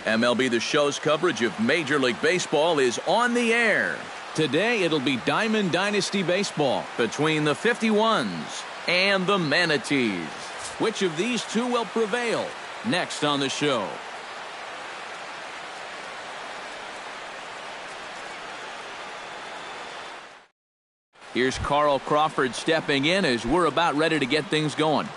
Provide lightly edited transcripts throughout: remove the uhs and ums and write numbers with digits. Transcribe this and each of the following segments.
MLB The Show's coverage of Major League Baseball is on the air. Today it'll be Diamond Dynasty Baseball between the 51s and the Manatees. Which of these two will prevail? Next on the show. Here's Carl Crawford stepping in as we're about ready to get things going.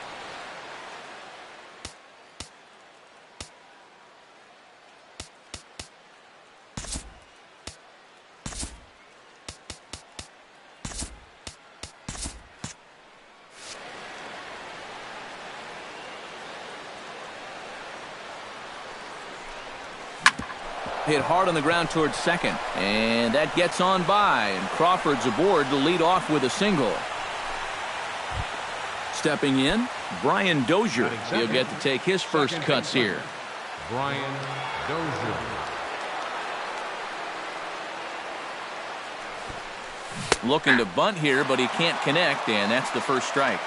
Hit hard on the ground towards second, and that gets on by, and Crawford's aboard to lead off with a single. Stepping in, Brian Dozier. He'll get to take his first cuts here. Brian Dozier. Looking to bunt here, but he can't connect, and that's the first strike.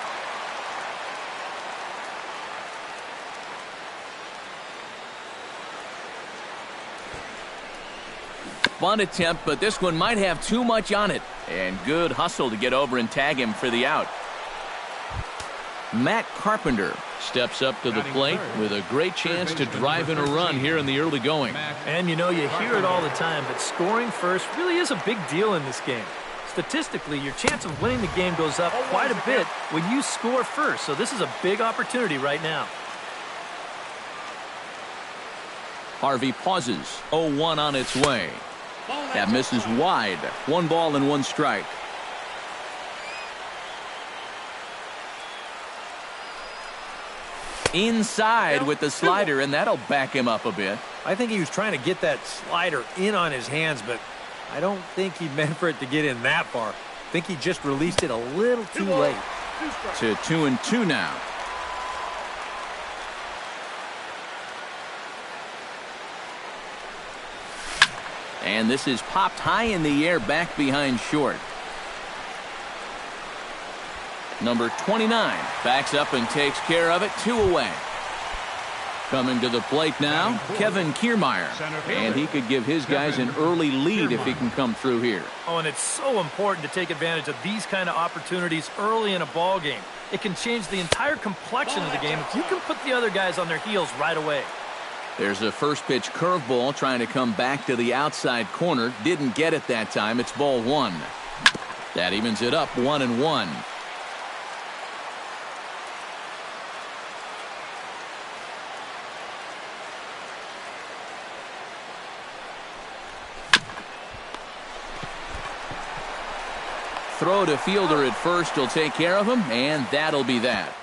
Bunt attempt, but this one might have too much on it. And good hustle to get over and tag him for the out. Matt Carpenter steps up to the plate with a great chance to drive in a run here in the early going. And you know, you hear it all the time, but scoring first really is a big deal in this game. Statistically, your chance of winning the game goes up quite a bit when you score first. So this is a big opportunity right now. Harvey pauses. 0-1 on its way. That misses wide. 1 ball and 1 strike. Inside with the slider, and that'll back him up a bit. I think he was trying to get that slider in on his hands, but I don't think he meant for it to get in that far. I think he just released it a little too late. To 2-2 now. And this is popped high in the air back behind short. Number 29 backs up and takes care of it. 2 away. Coming to the plate now, Kevin Kiermaier. And he could give his guys an early lead if he can come through here. Oh, and it's so important to take advantage of these kind of opportunities early in a ball game. It can change the entire complexion of the game if you can put the other guys on their heels right away. There's a first pitch curveball trying to come back to the outside corner. Didn't get it that time. It's ball 1. That evens it up 1-1. Throw to fielder at first will take care of him, and that'll be that.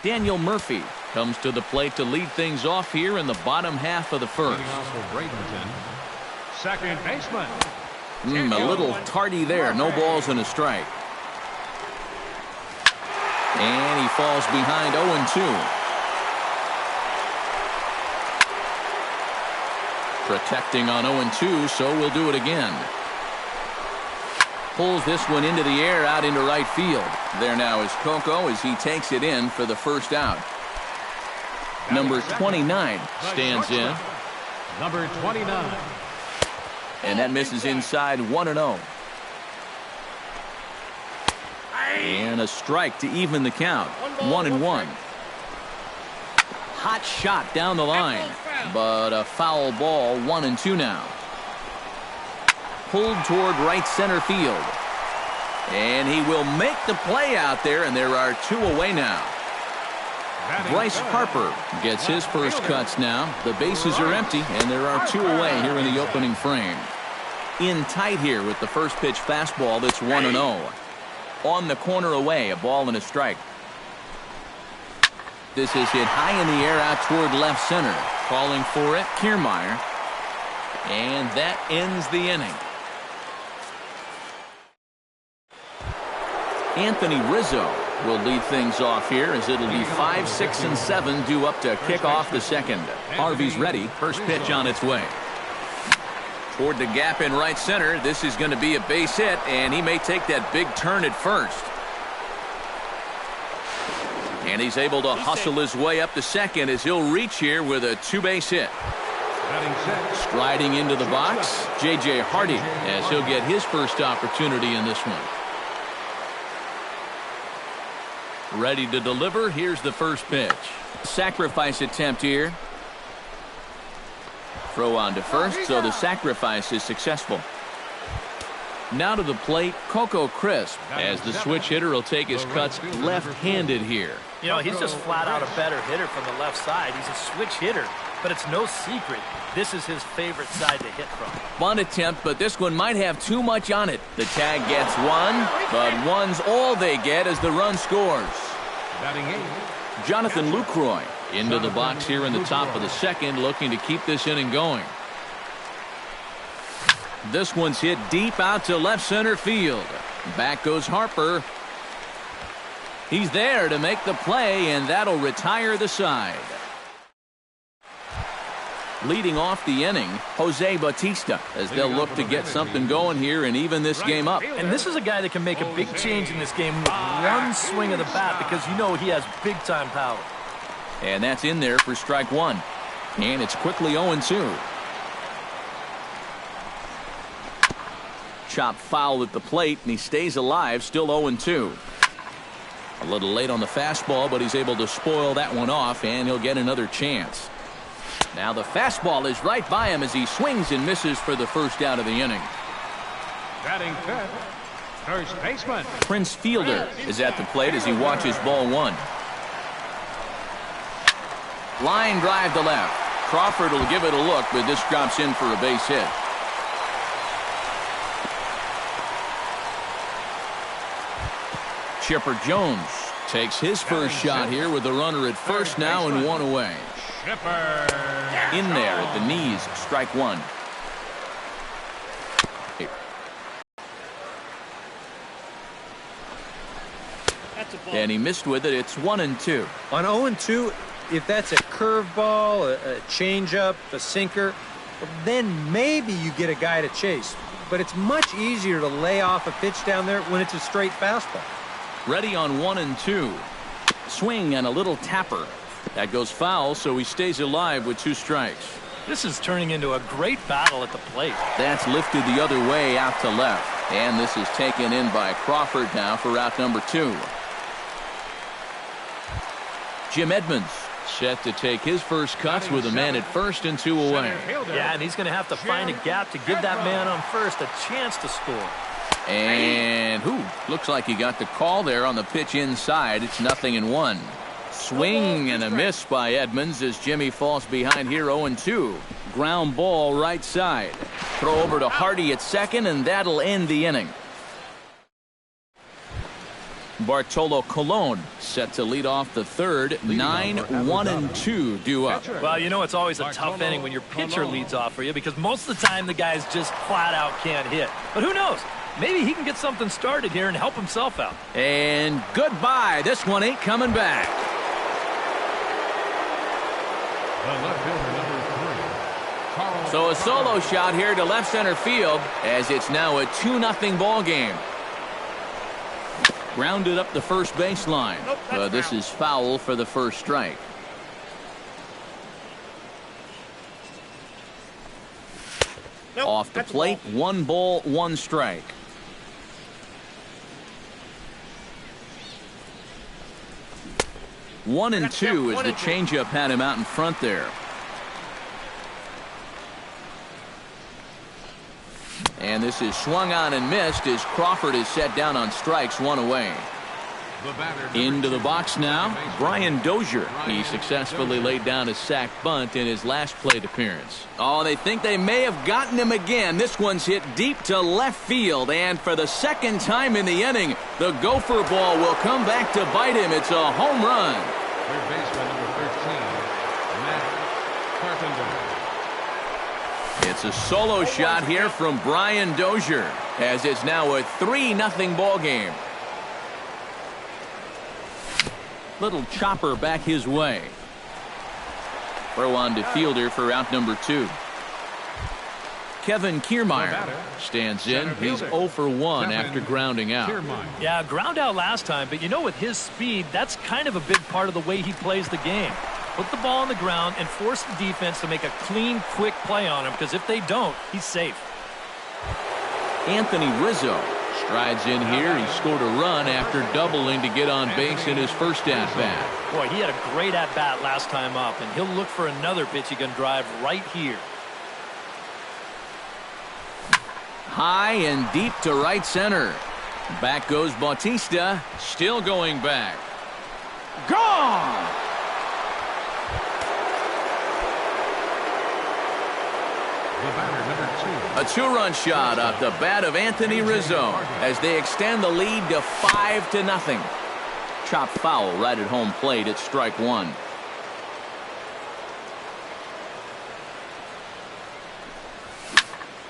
Daniel Murphy comes to the plate to lead things off here in the bottom half of the first. Second baseman. A little tardy there. No balls and a strike. And he falls behind 0-2. Protecting on 0-2, so we'll do it again. Pulls this one into the air out into right field. There now is Coco as he takes it in for the first out. Number 29 stands in. Number 29. And that misses inside 1-0. And a strike to even the count. 1-1. Hot shot down the line. But a foul ball. 1-2 now. Pulled toward right center field. And he will make the play out there, and there are 2 away now. Bryce Harper gets his first cuts now. The bases are empty, and there are 2 away here in the opening frame. In tight here with the first pitch fastball that's 1-0. On the corner away, a ball and a strike. This is hit high in the air out toward left center. Calling for it, Kiermaier. And that ends the inning. Anthony Rizzo will lead things off here as it'll be 5, 6, and 7 due up to kick off the second. Harvey's ready. First pitch on its way. Toward the gap in right center. This is going to be a base hit, and he may take that big turn at first. And he's able to hustle his way up to second as he'll reach here with a 2-base hit. Striding into the box, J.J. Hardy, as he'll get his first opportunity in this one. Ready to deliver. Here's the first pitch. Sacrifice attempt here. Throw on to first, so the sacrifice is successful. Now to the plate, Coco Crisp, as the switch hitter will take his cuts left-handed here. You know, he's just flat out a better hitter from the left side. He's a switch hitter, but it's no secret this is his favorite side to hit from. Bunt attempt, but this one might have too much on it. The tag gets one, but one's all they get as the run scores. Jonathan Lucroy into the box here in the top of the second, looking to keep this inning going. This one's hit deep out to left center field. Back goes Harper. He's there to make the play, and that'll retire the side. Leading off the inning, Jose Bautista, as they'll look to get something going here and even this game up. And this is a guy that can make a big change in this game with one swing of the bat, because you know he has big-time power. And that's in there for strike one. And it's quickly 0-2. Chop foul at the plate, and he stays alive, still 0-2. A little late on the fastball, but he's able to spoil that one off, and he'll get another chance. Now the fastball is right by him as he swings and misses for the first out of the inning. Batting fifth, first baseman Prince Fielder is at the plate as he watches ball one. Line drive to left. Crawford will give it a look, but this drops in for a base hit. Chipper Jones takes his first shot here with the runner at first now and one away. In there at the knees, strike one. And he missed with it. It's 1-2. On 0-2, if that's a curveball, a changeup, a sinker, then maybe you get a guy to chase. But it's much easier to lay off a pitch down there when it's a straight fastball. Ready on 1-2. Swing and a little tapper. That goes foul, so he stays alive with two strikes. This is turning into a great battle at the plate. That's lifted the other way out to left. And this is taken in by Crawford now for out number two. Jim Edmonds set to take his first cuts with a man at first and two away. Yeah, and he's going to have to find a gap to give that man on first a chance to score. And looks like he got the call there on the pitch inside. It's 0-1. Swing and a miss by Edmonds as Jimmy falls behind here 0-2. Ground ball right side. Throw over to Hardy at second, and that'll end the inning. Bartolo Colon set to lead off the third. 9-1-2 due up. Well, you know it's always a tough inning when your pitcher leads off for you, because most of the time the guys just flat out can't hit. But who knows? Maybe he can get something started here and help himself out. And goodbye. This one ain't coming back. So a solo shot here to left center field as it's now a 2-0 ball game. Grounded up the first baseline. This is foul for the first strike. Off the plate, 1 ball, 1 strike. One and two as the changeup had him out in front there. And this is swung on and missed as Crawford is set down on strikes, 1 away. Into the box now, Brian Dozier. He successfully laid down a sac bunt in his last plate appearance. Oh, they think they may have gotten him again. This one's hit deep to left field, and for the second time in the inning, the gopher ball will come back to bite him. It's a home run. Third baseman number 13, Matt Carpenter. It's a solo shot here from Brian Dozier, as it's now a 3-0 ball game. Little chopper back his way. Throw on to Fielder for out number 2. Kevin Kiermaier stands in. He's 0 for 1 after grounding out. Yeah, ground out last time, but you know, with his speed, that's kind of a big part of the way he plays the game. Put the ball on the ground and force the defense to make a clean, quick play on him, because if they don't, he's safe. Anthony Rizzo strides in here. He scored a run after doubling to get on base in his first at-bat. Boy, he had a great at-bat last time up, and he'll look for another pitch he can drive right here. High and deep to right center. Back goes Bautista, still going back. Gone! The batter, number 2. A two-run shot off the bat of Anthony Rizzo as they extend the lead to 5-0. Chopped foul right at home plate at strike one.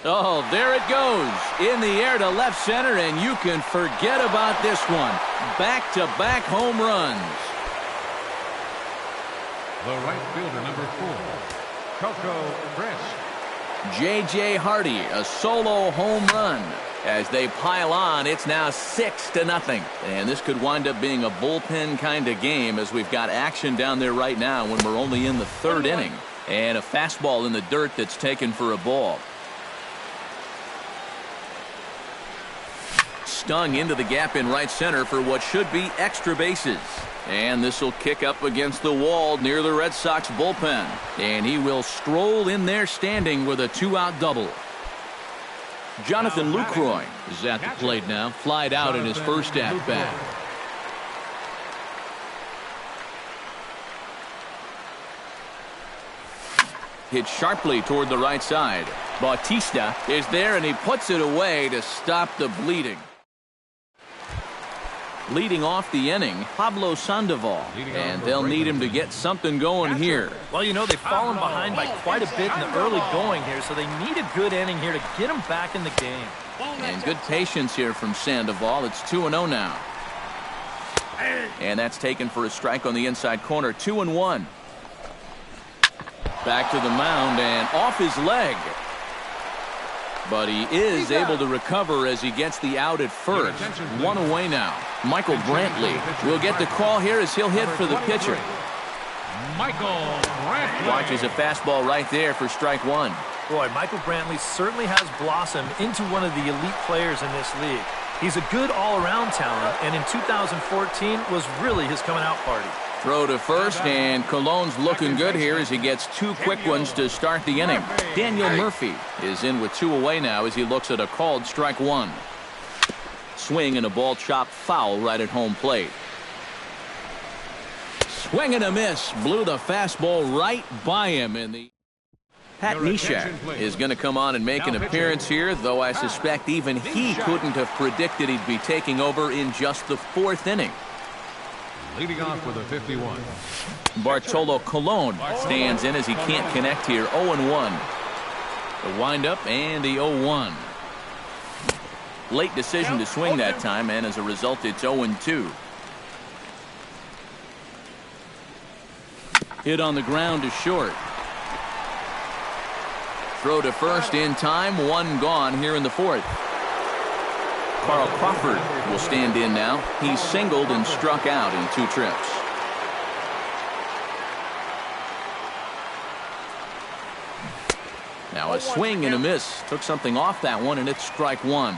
Oh, there it goes. In the air to left center, and you can forget about this one. Back-to-back home runs. The right fielder, number 4, Coco Crisp. J.J. Hardy, a solo home run. As they pile on, it's now 6-0. And this could wind up being a bullpen kind of game, as we've got action down there right now when we're only in the third inning. And a fastball in the dirt that's taken for a ball. Stung into the gap in right center for what should be extra bases. And this will kick up against the wall near the Red Sox bullpen. And he will stroll in there standing with a 2-out double. Jonathan Lucroy is at the plate now. Flied out in his first at-bat. Hit sharply toward the right side. Bautista is there, and he puts it away to stop the bleeding. Leading off the inning, Pablo Sandoval, and they'll need him to get something going here. Well, you know, they've fallen behind by quite a bit in the early going here, so they need a good inning here to get them back in the game. And good patience here from Sandoval. It's 2-0 now. And that's taken for a strike on the inside corner. 2-1. Back to the mound and off his leg. But he is able to recover as he gets the out at first. One away now. Michael Brantley will get the call here as he'll hit for the pitcher. Michael Brantley Watches a fastball right there for strike one. Boy, Michael Brantley certainly has blossomed into one of the elite players in this league. He's a good all-around talent, and in 2014 was really his coming-out party. Throw to first, and Cologne's looking good here as he gets two quick ones to start the inning. Daniel Murphy is in with two away now as he looks at a called strike one. Swing and a ball chopped foul right at home plate. Swing and a miss. Blew the fastball right by him in the... Pat Neshek is going to come on and make an appearance here, though I suspect even he couldn't have predicted he'd be taking over in just the fourth inning. leading off with a 51. Bartolo Colon stands in as he can't connect here. 0-1. The windup and the 0-1. Late decision to swing that time, and as a result, it's 0-2. Hit on the ground to short. Throw to first in time. One gone here in the fourth. Carl Crawford will stand in now. He's singled and struck out in 2 trips. Now a swing and a miss. Took something off that one, and it's strike one.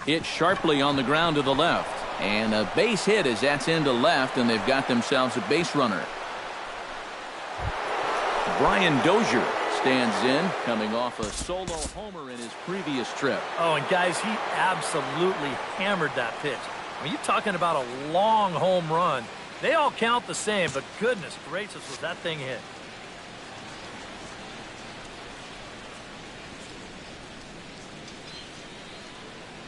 Hit sharply on the ground to the left. And a base hit as that's into left, and they've got themselves a base runner. Brian Dozier stands in, coming off a solo homer in his previous trip. Oh, and guys, he absolutely hammered that pitch. I mean, you're talking about a long home run. They all count the same, but goodness gracious, was that thing hit.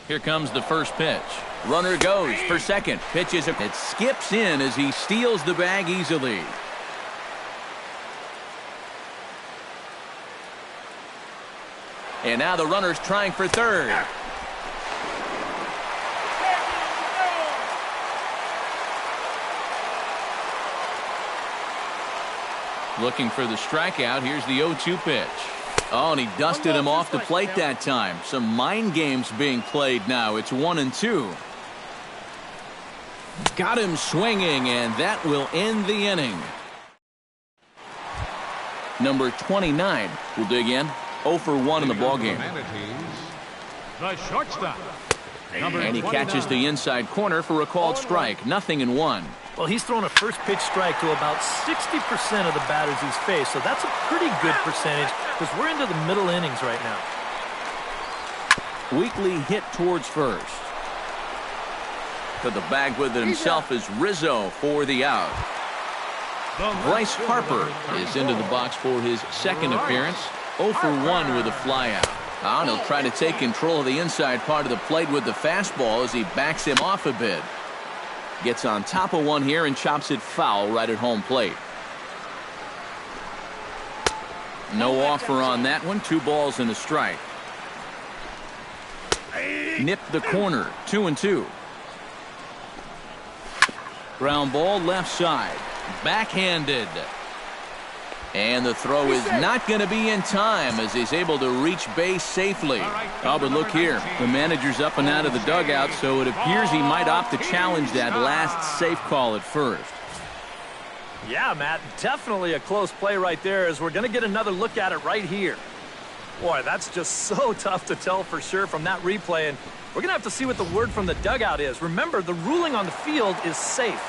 Here comes the first pitch. Runner goes for second. Pitches. It skips in as he steals the bag easily. And now the runner's trying for third. Looking for the strikeout. Here's the 0-2 pitch. Oh, and he dusted him off the plate that time. Some mind games being played now. It's 1-2. Got him swinging, and that will end the inning. Number 29 will dig in. 0 for 1 in the ballgame. The shortstop. And he catches the inside corner for a called strike. 0-1. Well, he's thrown a first pitch strike to about 60% of the batters he's faced, so that's a pretty good percentage because we're into the middle innings right now. Weekly hit towards first. To the bag with himself is Rizzo for the out. Bryce Harper is into the box for his second appearance. 0 for 1 with a flyout. And he'll try to take control of the inside part of the plate with the fastball as he backs him off a bit. Gets on top of one here and chops it foul right at home plate. No offer on that one. 2 balls and a strike. Nipped the corner. 2-2. Ground ball left side. Backhanded. And the throw is not going to be in time as he's able to reach base safely. Oh, but look here. The manager's up and out of the dugout, so it appears he might opt to challenge that last safe call at first. Yeah, Matt, definitely a close play right there as we're going to get another look at it right here. Boy, that's just so tough to tell for sure from that replay, and we're going to have to see what the word from the dugout is. Remember, the ruling on the field is safe.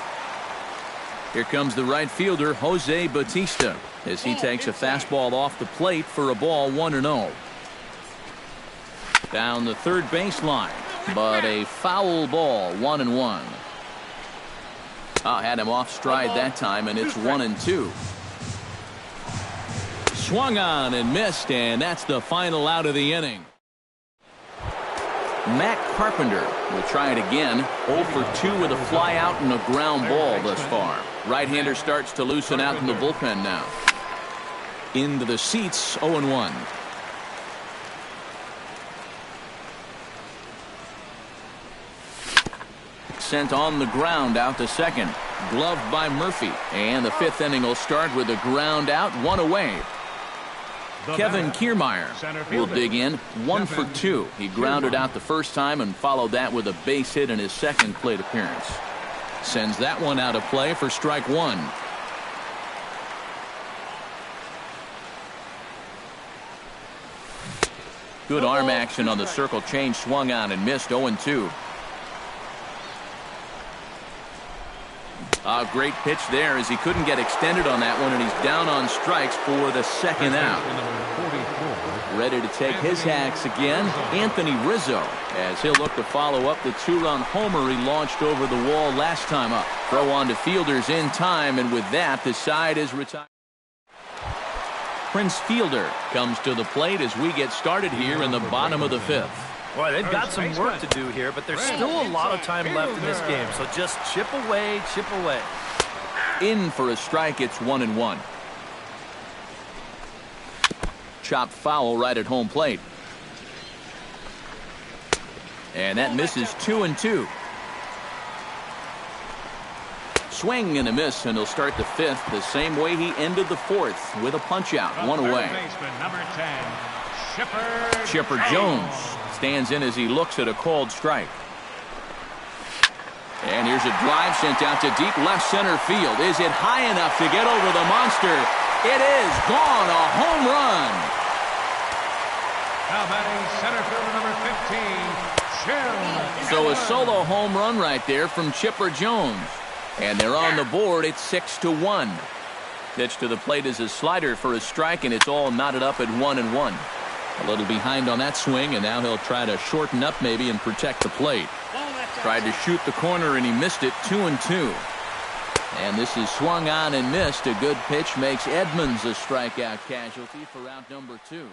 Here comes the right fielder, Jose Bautista, as he takes a fastball off the plate for a ball 1-0. Down the third baseline, but a foul ball, 1-1. Had him off stride that time, and it's 1-2. Swung on and missed, and that's the final out of the inning. Matt Carpenter will try it again. 0 for 2 with a fly out and a ground ball thus far. Right-hander starts to loosen out in the bullpen now. Into the seats, 0-1. Sent on the ground out to second. Gloved by Murphy. And the 5th inning will start with a ground out, 1 away. Kevin Kiermaier will dig in. 1 for 2. He grounded out the first time and followed that with a base hit in his second plate appearance. Sends that one out of play for strike 1. Good arm action on the circle change. Swung on and missed. 0-2. A great pitch there as he couldn't get extended on that one, and he's down on strikes for the second out. Ready to take his hacks again, Anthony Rizzo, as he'll look to follow up the 2-run homer he launched over the wall last time up. Throw on to fielders in time, and with that, the side is retired. Prince Fielder comes to the plate as we get started here in the bottom of the 5th. Boy, they've got some work to do here, but there's still a lot of time left in this game, so just chip away, chip away. In for a strike, it's 1-1. Chopped foul right at home plate. And that misses. 2-2. Swing and a miss, and he'll start the 5th the same way he ended the 4th with a punch out. 1 away. Number 10, Chipper Jones stands in as he looks at a called strike. And here's a drive sent out to deep left center field. Is it high enough to get over the monster? It is gone. A home run. Now batting center fielder number 15, Jim. So a solo home run right there from Chipper Jones. And they're on the board. It's 6-1. Pitch to the plate is a slider for a strike, and it's all knotted up at 1-1. A little behind on that swing, and now he'll try to shorten up maybe and protect the plate. Tried to shoot the corner, and he missed it. 2-2. And this is swung on and missed. A good pitch makes Edmonds a strikeout casualty for out number 2.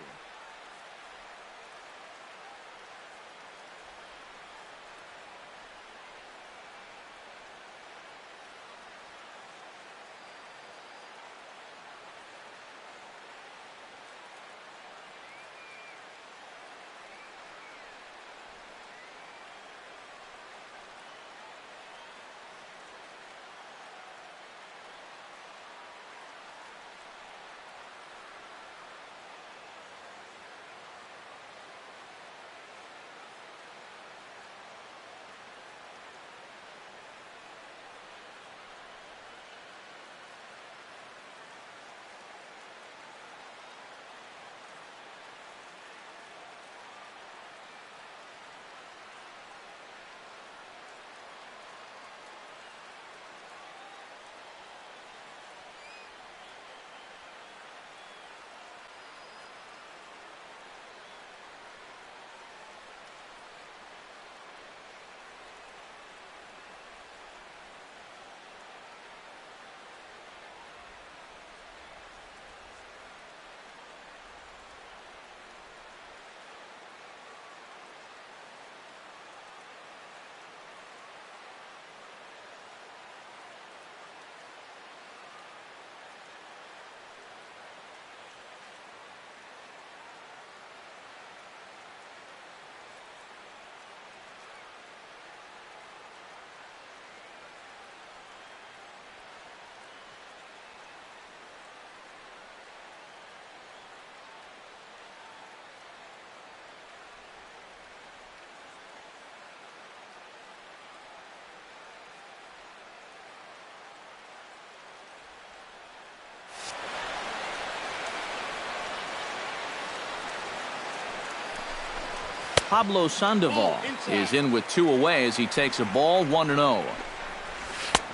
Pablo Sandoval is in with 2 away as he takes a ball 1-0.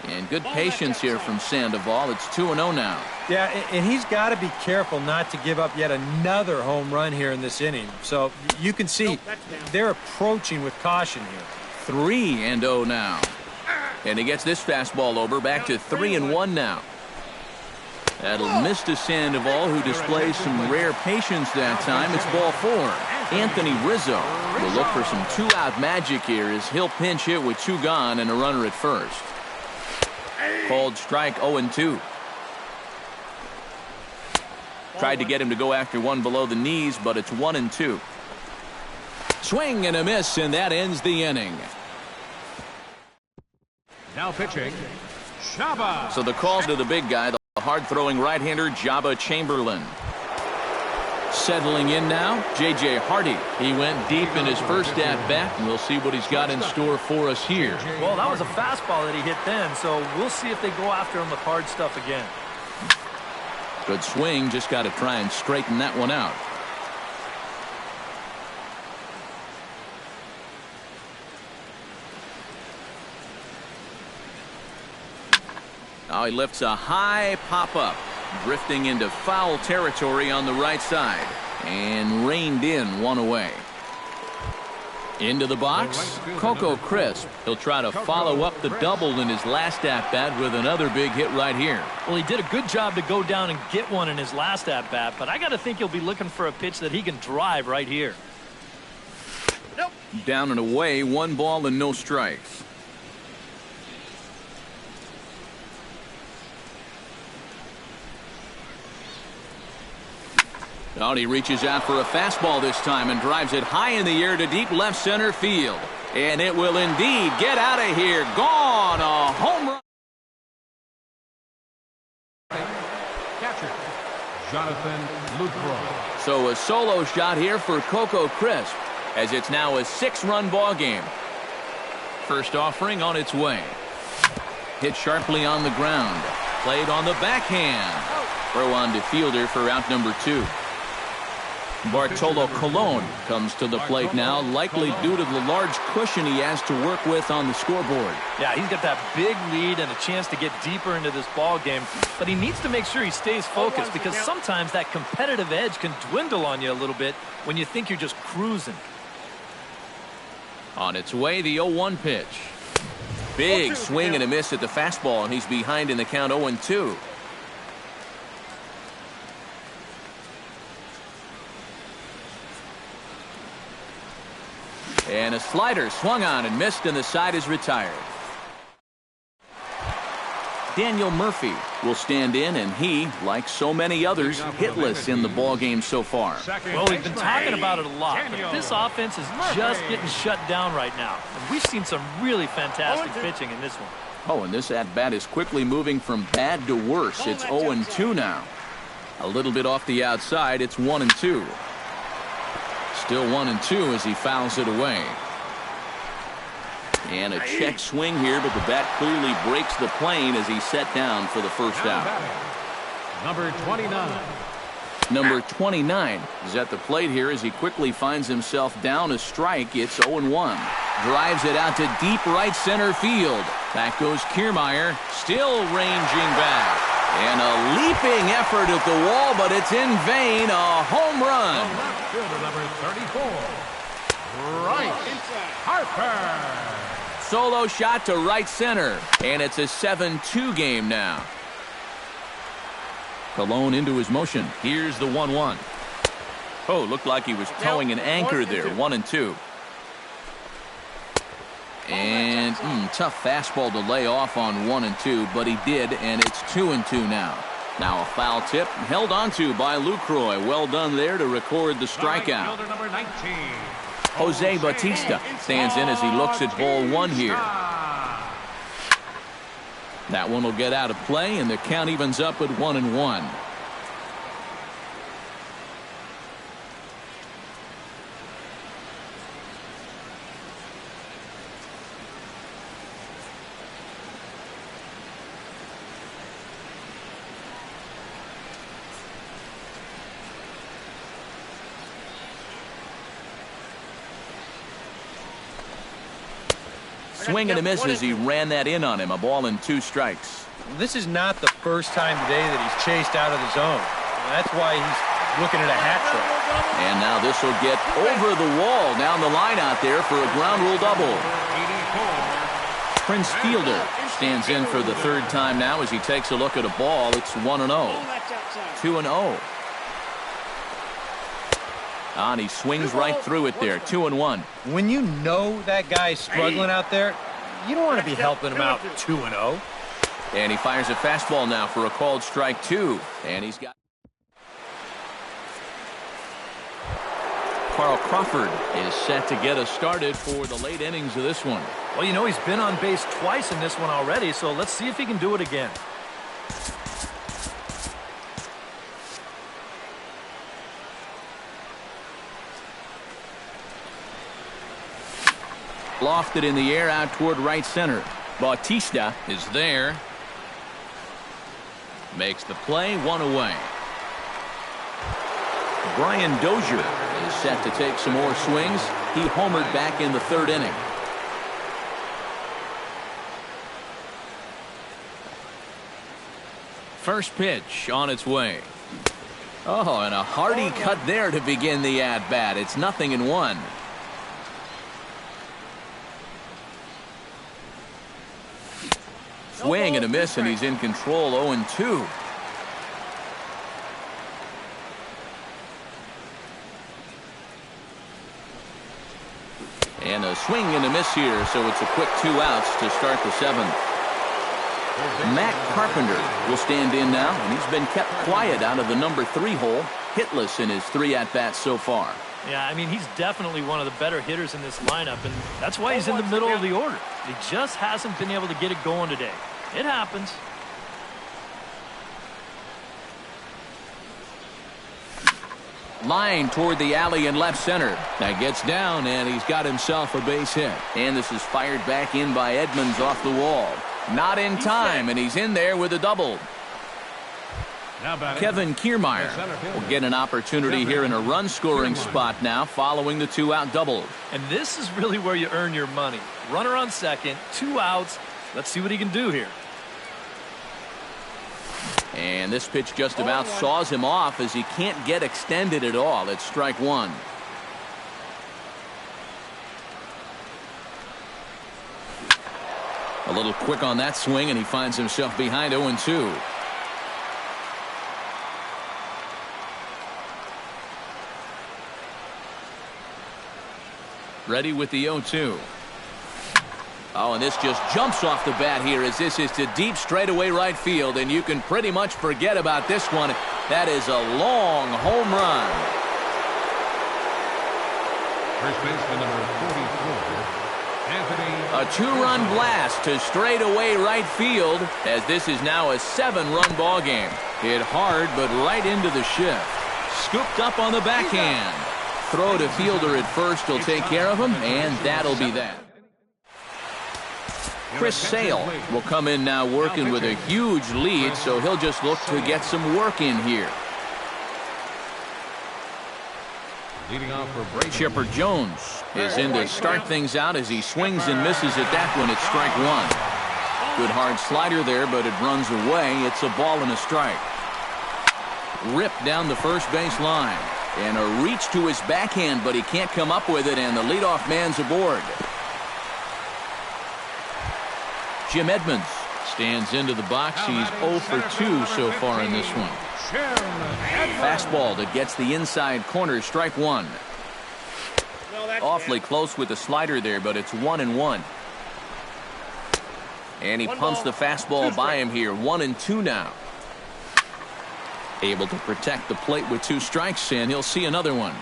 And good patience here from Sandoval. It's 2-0 now. Yeah, and he's got to be careful not to give up yet another home run here in this inning. So you can see they're approaching with caution here. 3-0 now. And he gets this fastball over, back to 3-1 now. That'll miss to Sandoval, who displays some rare patience that time. It's ball 4. Anthony Rizzo will look for some 2-out magic here as he'll pinch hit with 2 gone and a runner at first. Called strike 0-2. Tried to get him to go after one below the knees, but it's 1-2. Swing and a miss, and that ends the inning. Now pitching, Chaba. So the call to the big guy, the hard-throwing right-hander Jabba Chamberlain. Settling in now, J.J. Hardy. He went deep in his first at-bat, and we'll see what he's got in store for us here. Well, that was a fastball that he hit then, so we'll see if they go after him with hard stuff again. Good swing, just got to try and straighten that one out. Now he lifts a high pop-up, drifting into foul territory on the right side, and reined in 1 away. Into the box, Coco Crisp. He'll try to follow up the double in his last at-bat with another big hit right here. Well, he did a good job to go down and get one in his last at-bat, but I got to think he'll be looking for a pitch that he can drive right here. Down and away, 1 ball and no strikes. Now he reaches out for a fastball this time and drives it high in the air to deep left center field. And it will indeed get out of here. Gone. A home run. Catcher, Jonathan Lucroy. So a solo shot here for Coco Crisp, as it's now a 6-run ball game. First offering on its way. Hit sharply on the ground. Played on the backhand. Throw on to fielder for out number 2. Bartolo Colon comes to the plate now, likely due to the large cushion he has to work with on the scoreboard. Yeah, he's got that big lead and a chance to get deeper into this ball game, but he needs to make sure he stays focused because sometimes that competitive edge can dwindle on you a little bit when you think you're just cruising. On its way, the 0-1 pitch. Big swing and a miss at the fastball, and he's behind in the count 0-2. And a slider swung on and missed, and the side is retired. Daniel Murphy will stand in, and he, like so many others, hitless in the ballgame so far. Well, we've been talking about it a lot, but this offense is just getting shut down right now. And we've seen some really fantastic pitching in this one. Oh, and this at-bat is quickly moving from bad to worse. It's 0-2 now. A little bit off the outside, it's 1-2. Still 1-2 as he fouls it away. And a check swing here, but the bat clearly breaks the plane as he's set down for the first out. Number 29. Number 29 is at the plate here as he quickly finds himself down a strike. It's 0-1. Drives it out to deep right center field. Back goes Kiermaier, still ranging back. And a leaping effort at the wall, but it's in vain. A home run. Fielder number 34, Bryce Harper. Solo shot to right center, and it's a 7-2 game now. Colon into his motion. Here's the 1-1. Oh, looked like he was towing an anchor there. 1-2. And tough fastball to lay off on 1-2, but he did, and it's 2-2 now. Now a foul tip held onto by Lucroy. Well done there to record the strikeout. Fielder number 19. Jose Bautista stands in as he looks at ball 1 here. That one will get out of play, and the count evens up at 1-1. swing and a miss as he ran that in on him. A ball and 2 strikes. This is not the first time today that he's chased out of the zone. That's why he's looking at a hat trick. And now this will get over the wall down the line out there for a ground rule double. Prince Fielder stands in for the 3rd time now as he takes a look at a ball. It's 1-0. 2-0. And he swings right through it there. 2-1. When you know that guy's struggling out there, you don't want to be helping him out 2-0. And he fires a fastball now for a called strike 2. And he's got Carl Crawford is set to get us started for the late innings of this one. Well, you know, he's been on base twice in this one already, so let's see if he can do it again. Lofted in the air out toward right center. Bautista is there. Makes the play, 1 away. Brian Dozier is set to take some more swings. He homered back in the 3rd inning. First pitch on its way. Oh, and a hearty cut there to begin the at-bat. It's 0-1. Swing and a miss, and he's in control. 0-2. And a swing and a miss here, so it's a quick 2 outs to start the 7th. Matt Carpenter will stand in now, and he's been kept quiet out of the number 3 hole, hitless in his 3 at-bats so far. Yeah, I mean, he's definitely one of the better hitters in this lineup, and that's why he's in the middle of the order. He just hasn't been able to get it going today. It happens. Line toward the alley in left center. That gets down, and he's got himself a base hit. And this is fired back in by Edmonds off the wall. Not in time, and he's in there with a double. Kevin Kiermaier will get an opportunity here in a run-scoring spot now following the 2-out double. And this is really where you earn your money. Runner on second, 2 outs. Let's see what he can do here. And this pitch just about saws him off as he can't get extended at all. It's strike 1. A little quick on that swing, and he finds himself behind 0-2. Ready with the 0-2. Oh, and this just jumps off the bat here as this is to deep straightaway right field, and you can pretty much forget about this one. That is a long home run. First baseman number 44, Anthony. A 2-run blast to straightaway right field as this is now a 7-run ball game. Hit hard, but right into the shift. Scooped up on the backhand. Throw to Fielder at first will take care of him, and that'll be that. Chris Sale will come in now working with a huge lead, so he'll just look to get some work in here. Leading off for Chipper Jones is in to start things out as he swings and misses at that one. It's strike 1. Good hard slider there, but it runs away. It's a ball and a strike. Ripped down the first base line. And a reach to his backhand, but he can't come up with it, and the leadoff man's aboard. Jim Edmonds stands into the box. He's 0 for 2 so far in this one. Fastball that gets the inside corner, strike 1. Awfully close with the slider there, but it's 1-1. And he pumps the fastball by him here. 1-2 now. Able to protect the plate with 2 strikes, and he'll see another one.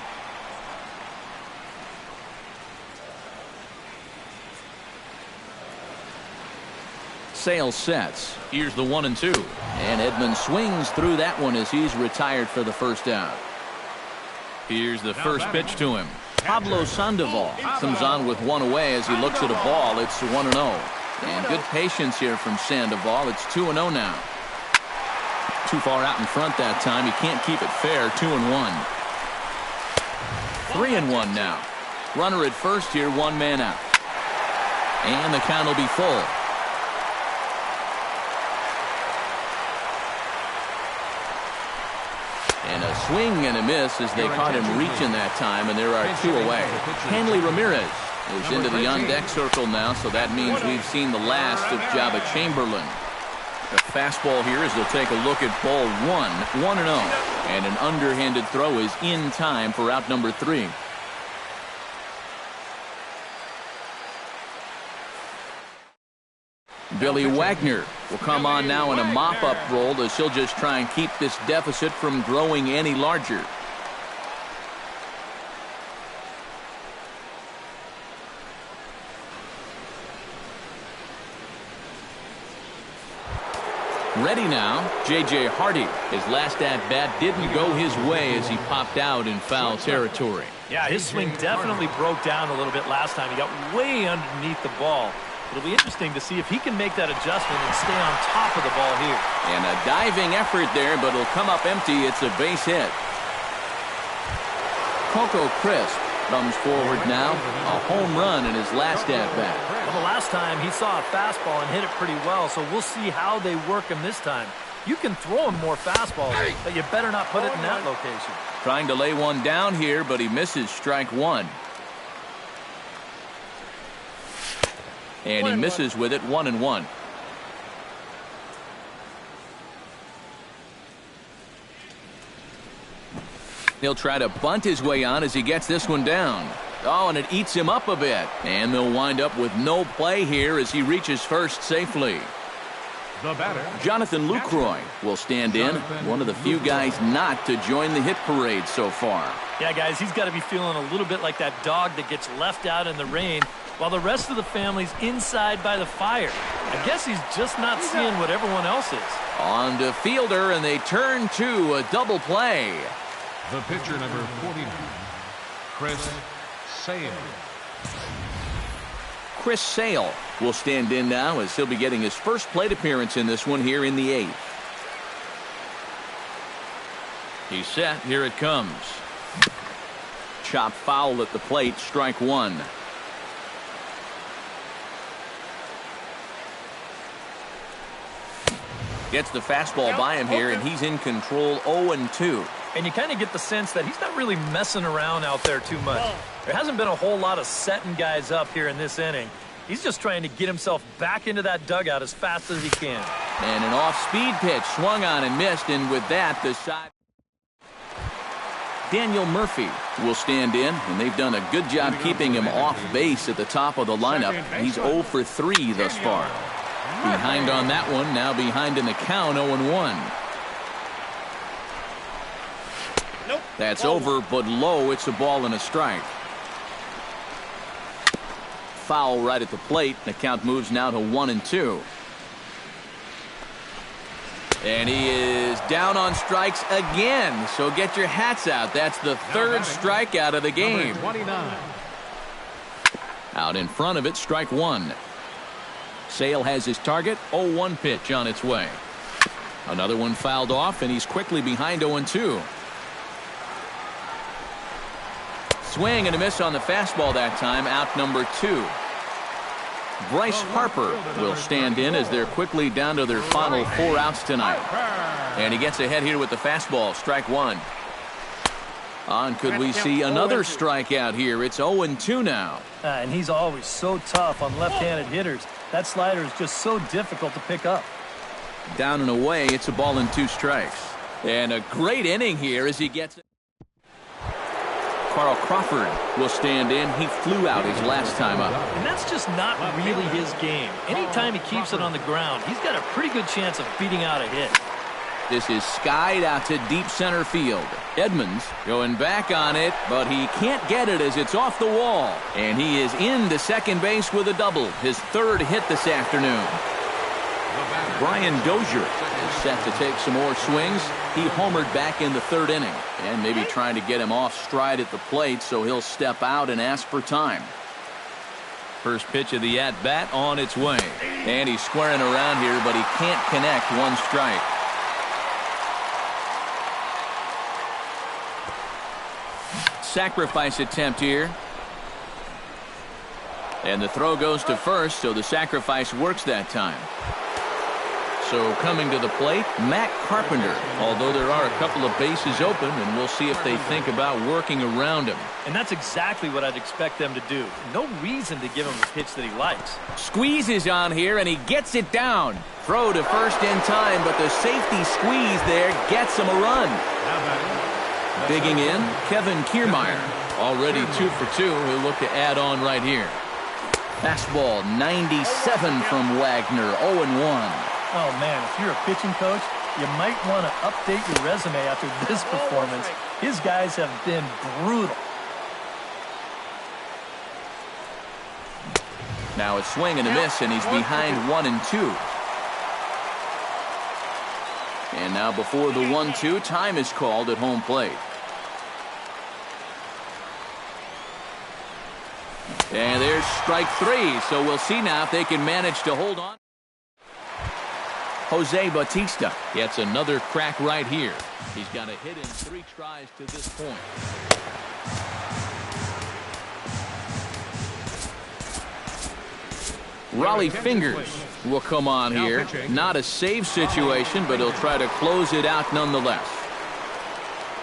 Sale sets. Here's the 1-2. And Edmonds swings through that one as he's retired for the first out. Here's the first pitch to him. Pablo Sandoval comes on with 1 away as he looks at a ball. It's 1-0. And good patience here from Sandoval. It's 2-0 now. Too far out in front that time. He can't keep it fair. 2-1. 3-1 now. Runner at first here, 1 man out. And the count will be full. And a swing and a miss as they caught him reaching that time, and there are 2 away. Hanley Ramirez is into the on-deck circle now, so that means we've seen the last of Jabba Chamberlain. The fastball here as they'll take a look at ball 1, 1-0. And an underhanded throw is in time for out number 3. Billy Wagner will come on now in a mop-up role as he'll just try and keep this deficit from growing any larger. Ready now, J.J. Hardy. His last at-bat didn't go his way as he popped out in foul territory. Yeah, his swing definitely broke down a little bit last time. He got way underneath the ball. It'll be interesting to see if he can make that adjustment and stay on top of the ball here. And a diving effort there, but it'll come up empty. It's a base hit. Coco Crisp comes forward now. A home run in his last at-bat. Well, the last time he saw a fastball and hit it pretty well, so we'll see how they work him this time. You can throw him more fastballs, but you better not put it in that location. Trying to lay one down here, but he misses strike 1. And he misses with it, 1-1. He'll try to bunt his way on as he gets this one down. Oh, and it eats him up a bit. And they'll wind up with no play here as he reaches first safely. The batter, Jonathan Lucroy will stand in, one of the few guys not to join the hit parade so far. Yeah, guys, he's got to be feeling a little bit like that dog that gets left out in the rain while the rest of the family's inside by the fire. I guess he's just not seeing what everyone else is. On to Fielder, and they turn to a double play. the pitcher number 49, Chris Sale. Chris Sale will stand in now as he'll be getting his first plate appearance in this one here in the 8th. He's set. Here it comes. Chop foul at the plate. Strike one. Gets the fastball by him here, and he's in control 0-2. And you kind of get the sense that he's not really messing around out there too much. There hasn't been a whole lot of setting guys up here in this inning. He's just trying to get himself back into that dugout as fast as he can. And an off-speed pitch swung on and missed, and with that, the side. Daniel Murphy will stand in, and they've done a good job keeping him off base at the top of the lineup. He's 0 for 3 thus far. Behind on that one, now behind in the count, 0-1. Nope. That's over, but low. It's a ball and a strike. Foul right at the plate. The count moves now to 1-2. And he is down on strikes again. So get your hats out. That's the third strikeout of the game. 29. Out in front of it, strike one. Sale has his target. 0-1 pitch on its way. Another one fouled off, and he's quickly behind 0-2. Swing and a miss on the fastball that time. Out number 2. Bryce Harper will stand in as they're quickly down to their final 4 outs tonight. And he gets ahead here with the fastball. Strike one. On, could we see another strikeout here? It's 0-2 now. And he's always so tough on left-handed hitters. That slider is just so difficult to pick up. Down and away, it's a ball and 2 strikes. And a great inning here as he gets it. Carl Crawford will stand in. He flew out his last time up. And that's just not really his game. Anytime he keeps it on the ground, he's got a pretty good chance of beating out a hit. This is skied out to deep center field. Edmonds going back on it, but he can't get it as it's off the wall. And he is into second base with a double. His third hit this afternoon. Brian Dozier is set to take some more swings. He homered back in the 3rd inning, and maybe trying to get him off stride at the plate, so he'll step out and ask for time. First pitch of the at-bat on its way. And he's squaring around here, but he can't connect. 1 strike. Sacrifice attempt here. And the throw goes to first, so the sacrifice works that time. So coming to the plate, Matt Carpenter, although there are a couple of bases open, and we'll see if they think about working around him. And that's exactly what I'd expect them to do. No reason to give him a pitch that he likes. Squeezes on here, and he gets it down. Throw to first in time, but the safety squeeze there gets him a run. Digging in, Kevin Kiermaier. Already 2 for 2. He'll look to add on right here. Fastball 97 from Wagner, 0-1. Oh, man, if you're a pitching coach, you might want to update your resume after this performance. His guys have been brutal. Now a swing and a miss, and he's behind 1-2. And now before the 1-2, time is called at home plate. And there's strike 3, so we'll see now if they can manage to hold on. Jose Bautista gets another crack right here. He's got a hit in 3 tries to this point. Raleigh Fingers will come on here. Not a save situation, but he'll try to close it out nonetheless.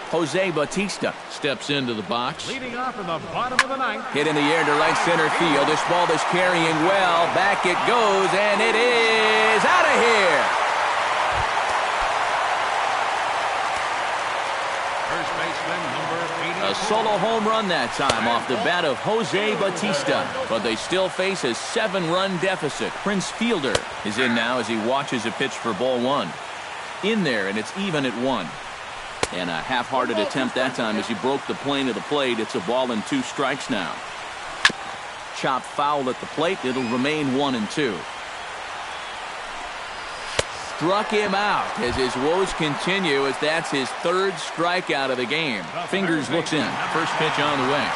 Jose Bautista steps into the box. Leading off in the bottom of the 9th. Hit in the air to right center field. This ball is carrying well. Back it goes, and it is out of here. First baseman, number 80. A solo home run that time off the bat of Jose Bautista. But they still face a 7-run deficit. Prince Fielder is in now as he watches a pitch for ball 1. In there, and it's even at 1. And a half-hearted attempt that time as he broke the plane of the plate. It's a ball and 2 strikes now. Chop foul at the plate. It'll remain 1-2. Struck him out as his woes continue, as that's his 3rd strikeout of the game. Fingers looks in. First pitch on the way.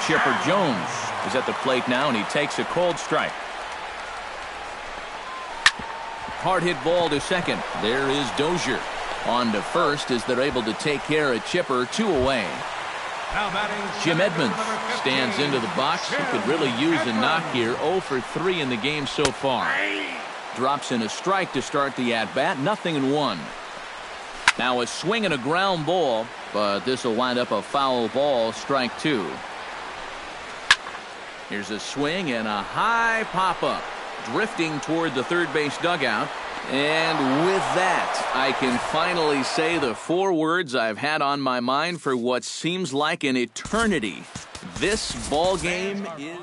Chipper Jones is at the plate now, and he takes a cold strike. Hard hit ball to second. There is Dozier. On to first as they're able to take care of Chipper. 2 away. Jim Edmonds stands into the box. He could really use a knock here. 0 for 3 in the game so far. Drops in a strike to start the at-bat. 0-1. Now a swing and a ground ball, but this will wind up a foul ball. Strike 2. Here's a swing and a high pop-up. Drifting toward the third base dugout. And with that, I can finally say the 4 words I've had on my mind for what seems like an eternity. This ball game is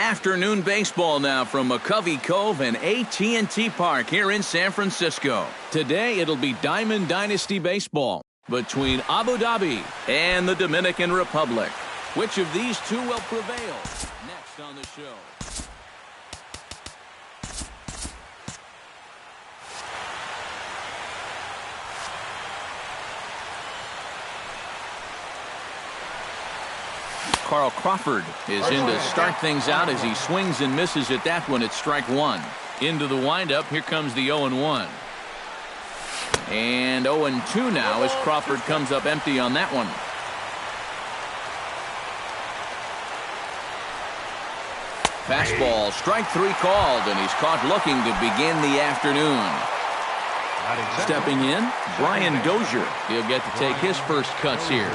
Afternoon baseball now from McCovey Cove and AT&T Park here in San Francisco. Today it'll be Diamond Dynasty baseball between Abu Dhabi and the Dominican Republic. Which of these two will prevail? Next on the show. Carl Crawford is in to start things out as he swings and misses at that one at strike one. Into the windup, here comes the 0-1. And 0-2 now as Crawford comes up empty on that one. Fastball, strike three called, and he's caught looking to begin the afternoon. Stepping in, Brian Dozier. He'll get to take his first cuts here.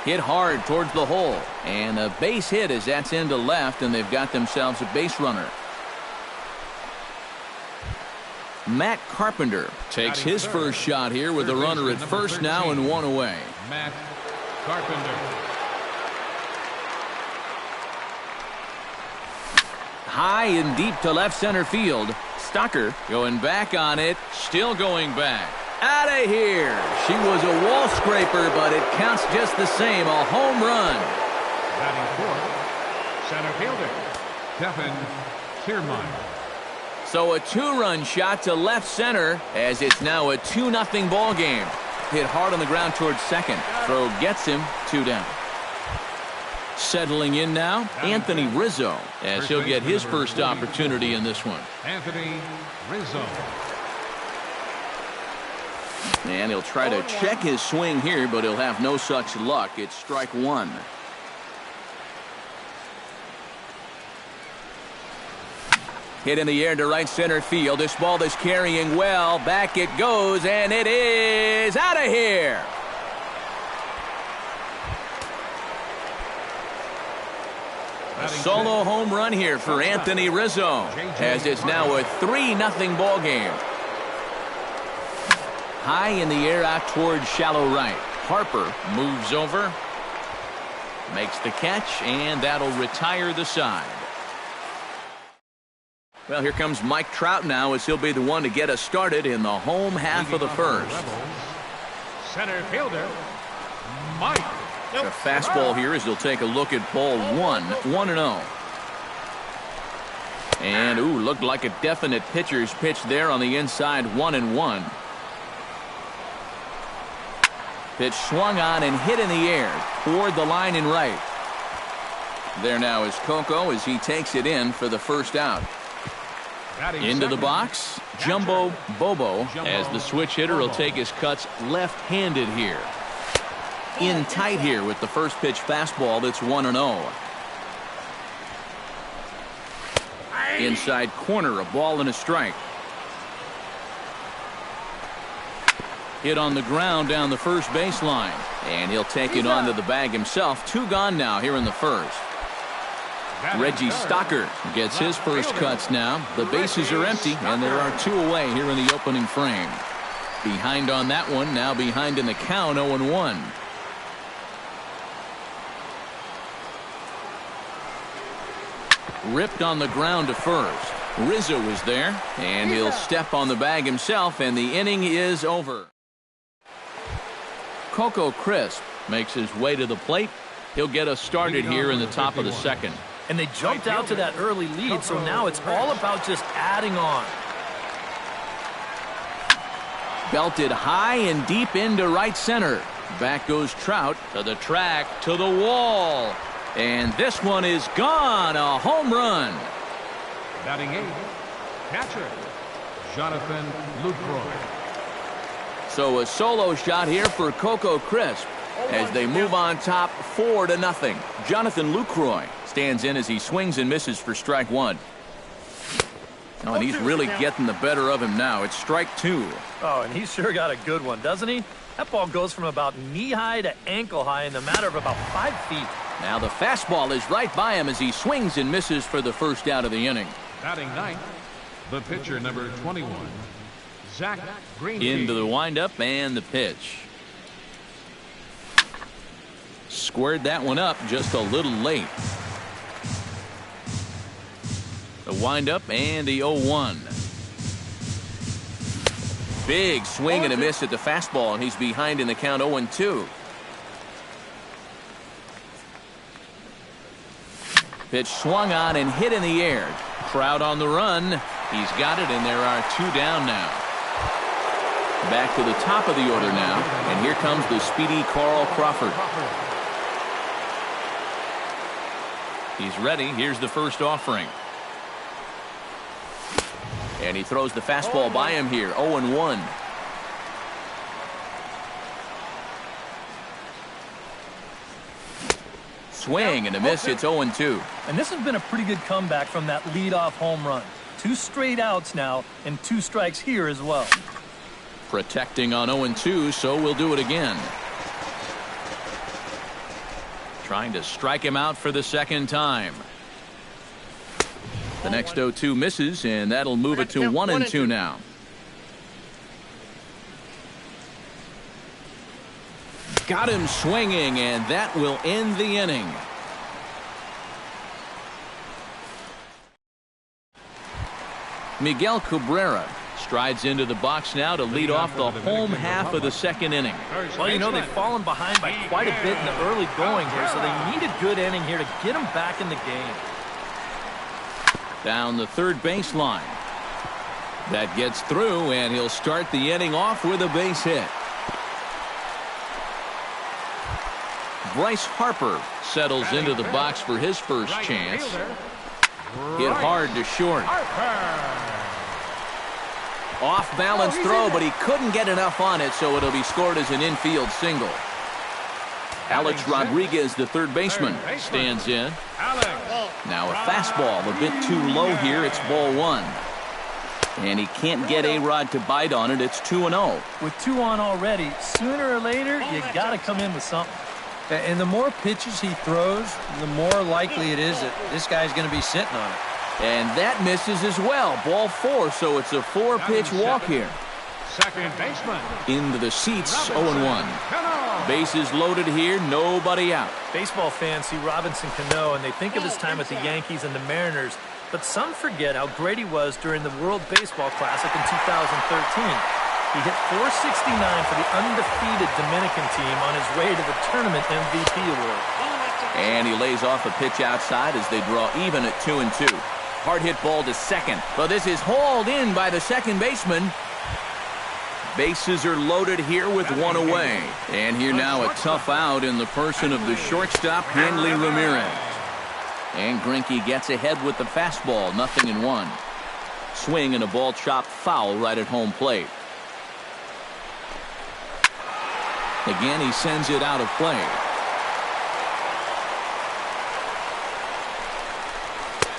Hit hard towards the hole, and a base hit as that's into left, and they've got themselves a base runner. Matt Carpenter takes his first shot here with a runner at first now and one away. Matt Carpenter. High and deep to left center field. Stocker going back on it, still going back. Out of here. She was a wall scraper, but it counts just the same. A home run. Batting fourth, center fielder, Kevin Kiermaier. So a two-run shot to left center as it's now a 2-0 ball game. Hit hard on the ground towards second. Throw gets him, 2 down. Settling in now, Anthony Rizzo, as he'll get his first opportunity in this one. Anthony Rizzo. And he'll try to check his swing here, but he'll have no such luck. It's strike one. Hit in the air to right center field. This ball is carrying well. Back it goes, and it is out of here. A solo home run here for Anthony Rizzo, as it's now a 3-0 ball game. High in the air out towards shallow right. Harper moves over, makes the catch, and that'll retire the side. Well, here comes Mike Trout now, as he'll be the one to get us started in the home half of the first. Center fielder, Mike. A fastball here as he'll take a look at ball 1-0. And, ooh, looked like a definite pitcher's pitch there on the inside, 1-1. Pitch swung on and hit in the air toward the line and right. There now is Coco as he takes it in for the first out. Into the box, Jumbo Bobo, as the switch hitter will take his cuts left-handed here. In tight here with the first pitch fastball that's 1-0. Inside corner, a ball and a strike. Hit on the ground down the first baseline, and he'll take it onto the bag himself. 2 gone now here in the first. Reggie Stocker gets his first cuts now. The bases are empty, and there are 2 away here in the opening frame. Behind on that one, now behind in the count, 0-1. Ripped on the ground to first. Rizzo is there, and he'll step on the bag himself, and the inning is over. Coco Crisp makes his way to the plate. He'll get us started here in the top of the second. And they jumped out to that early lead, so now it's all about just adding on. Belted high and deep into right center. Back goes Trout to the track, to the wall. And this one is gone. A home run. Batting 8, catcher, Jonathan Lucroy. So a solo shot here for Coco Crisp as they move on top 4-0. Jonathan Lucroy stands in as he swings and misses for strike 1. Oh, and he's really getting the better of him now. It's strike 2. Oh, and he's sure got a good one, doesn't he? That ball goes from about knee-high to ankle-high in the matter of about 5 feet. Now the fastball is right by him as he swings and misses for the first out of the inning. Batting 9th, the pitcher number 21, Zach Greinke. Into the windup and the pitch. Squared that one up just a little late. The windup and the 0-1. Big swing and a miss at the fastball, and he's behind in the count 0-2. Pitch swung on and hit in the air. Crowd on the run. He's got it, and there are 2 down now. Back to the top of the order now, and here comes the speedy Carl Crawford. He's ready. Here's the first offering. And he throws the fastball by him here. 0-1. Swing and a miss. It's 0-2. And this has been a pretty good comeback from that leadoff home run. 2 straight outs now and 2 strikes here as well. Protecting on 0-2, so we'll do it again. Trying to strike him out for the second time. The next 0-2 misses, and that'll move it to 1-2 now. Got him swinging, and that will end the inning. Miguel Cabrera strides into the box now to lead off the home half of the second inning. Well, you know, they've fallen behind by quite a bit in the early going here, so they need a good inning here to get them back in the game. Down the third baseline. That gets through, and he'll start the inning off with a base hit. Bryce Harper settles into the box for his first chance. Hit hard to short. Off balance throw, but he couldn't get enough on it, so it'll be scored as an infield single. Alex Rodriguez, the third baseman, stands in. Now a fastball a bit too low here. It's ball 1. And he can't get A-Rod to bite on it. It's 2-0. With 2 on already, sooner or later, you got to come in with something. And the more pitches he throws, the more likely it is that this guy's going to be sitting on it. And that misses as well. Ball 4, so it's a 4-pitch walk here. Second baseman. Into the seats, 0-1. Bases loaded here, nobody out. Baseball fans see Robinson Cano, and they think of his time with the Yankees and the Mariners, but some forget how great he was during the World Baseball Classic in 2013. He hit .469 for the undefeated Dominican team on his way to the tournament MVP award. And he lays off a pitch outside as they draw even at 2-2. Hard hit ball to second, but this is hauled in by the second baseman. Bases are loaded here with 1 away. And here now a tough out in the person of the shortstop, Hanley Ramirez. And Greinke gets ahead with the fastball, 0-1. Swing and a ball chopped foul right at home plate. Again, he sends it out of play.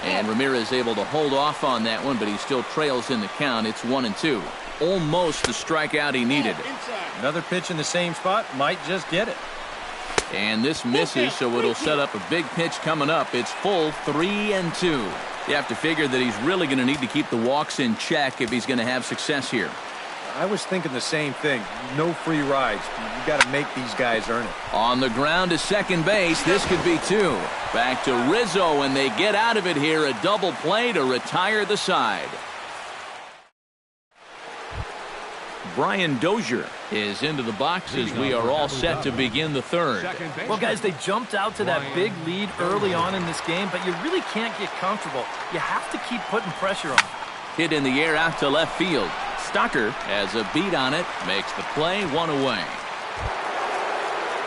And Ramirez able to hold off on that one, but he still trails in the count. It's 1-2. Almost the strikeout he needed. Another pitch in the same spot might just get it. And this misses, so it'll set up a big pitch coming up. It's full 3-2. You have to figure that he's really going to need to keep the walks in check if he's going to have success here. I was thinking the same thing. No free rides. You got to make these guys earn it. On the ground to second base. This could be 2. Back to Rizzo, and they get out of it here. A double play to retire the side. Brian Dozier is into the box as we are all set to begin the third. Well, guys, they jumped out to that big lead early on in this game, but you really can't get comfortable. You have to keep putting pressure on. Hit in the air out to left field. Stocker has a beat on it, makes the play, 1 away.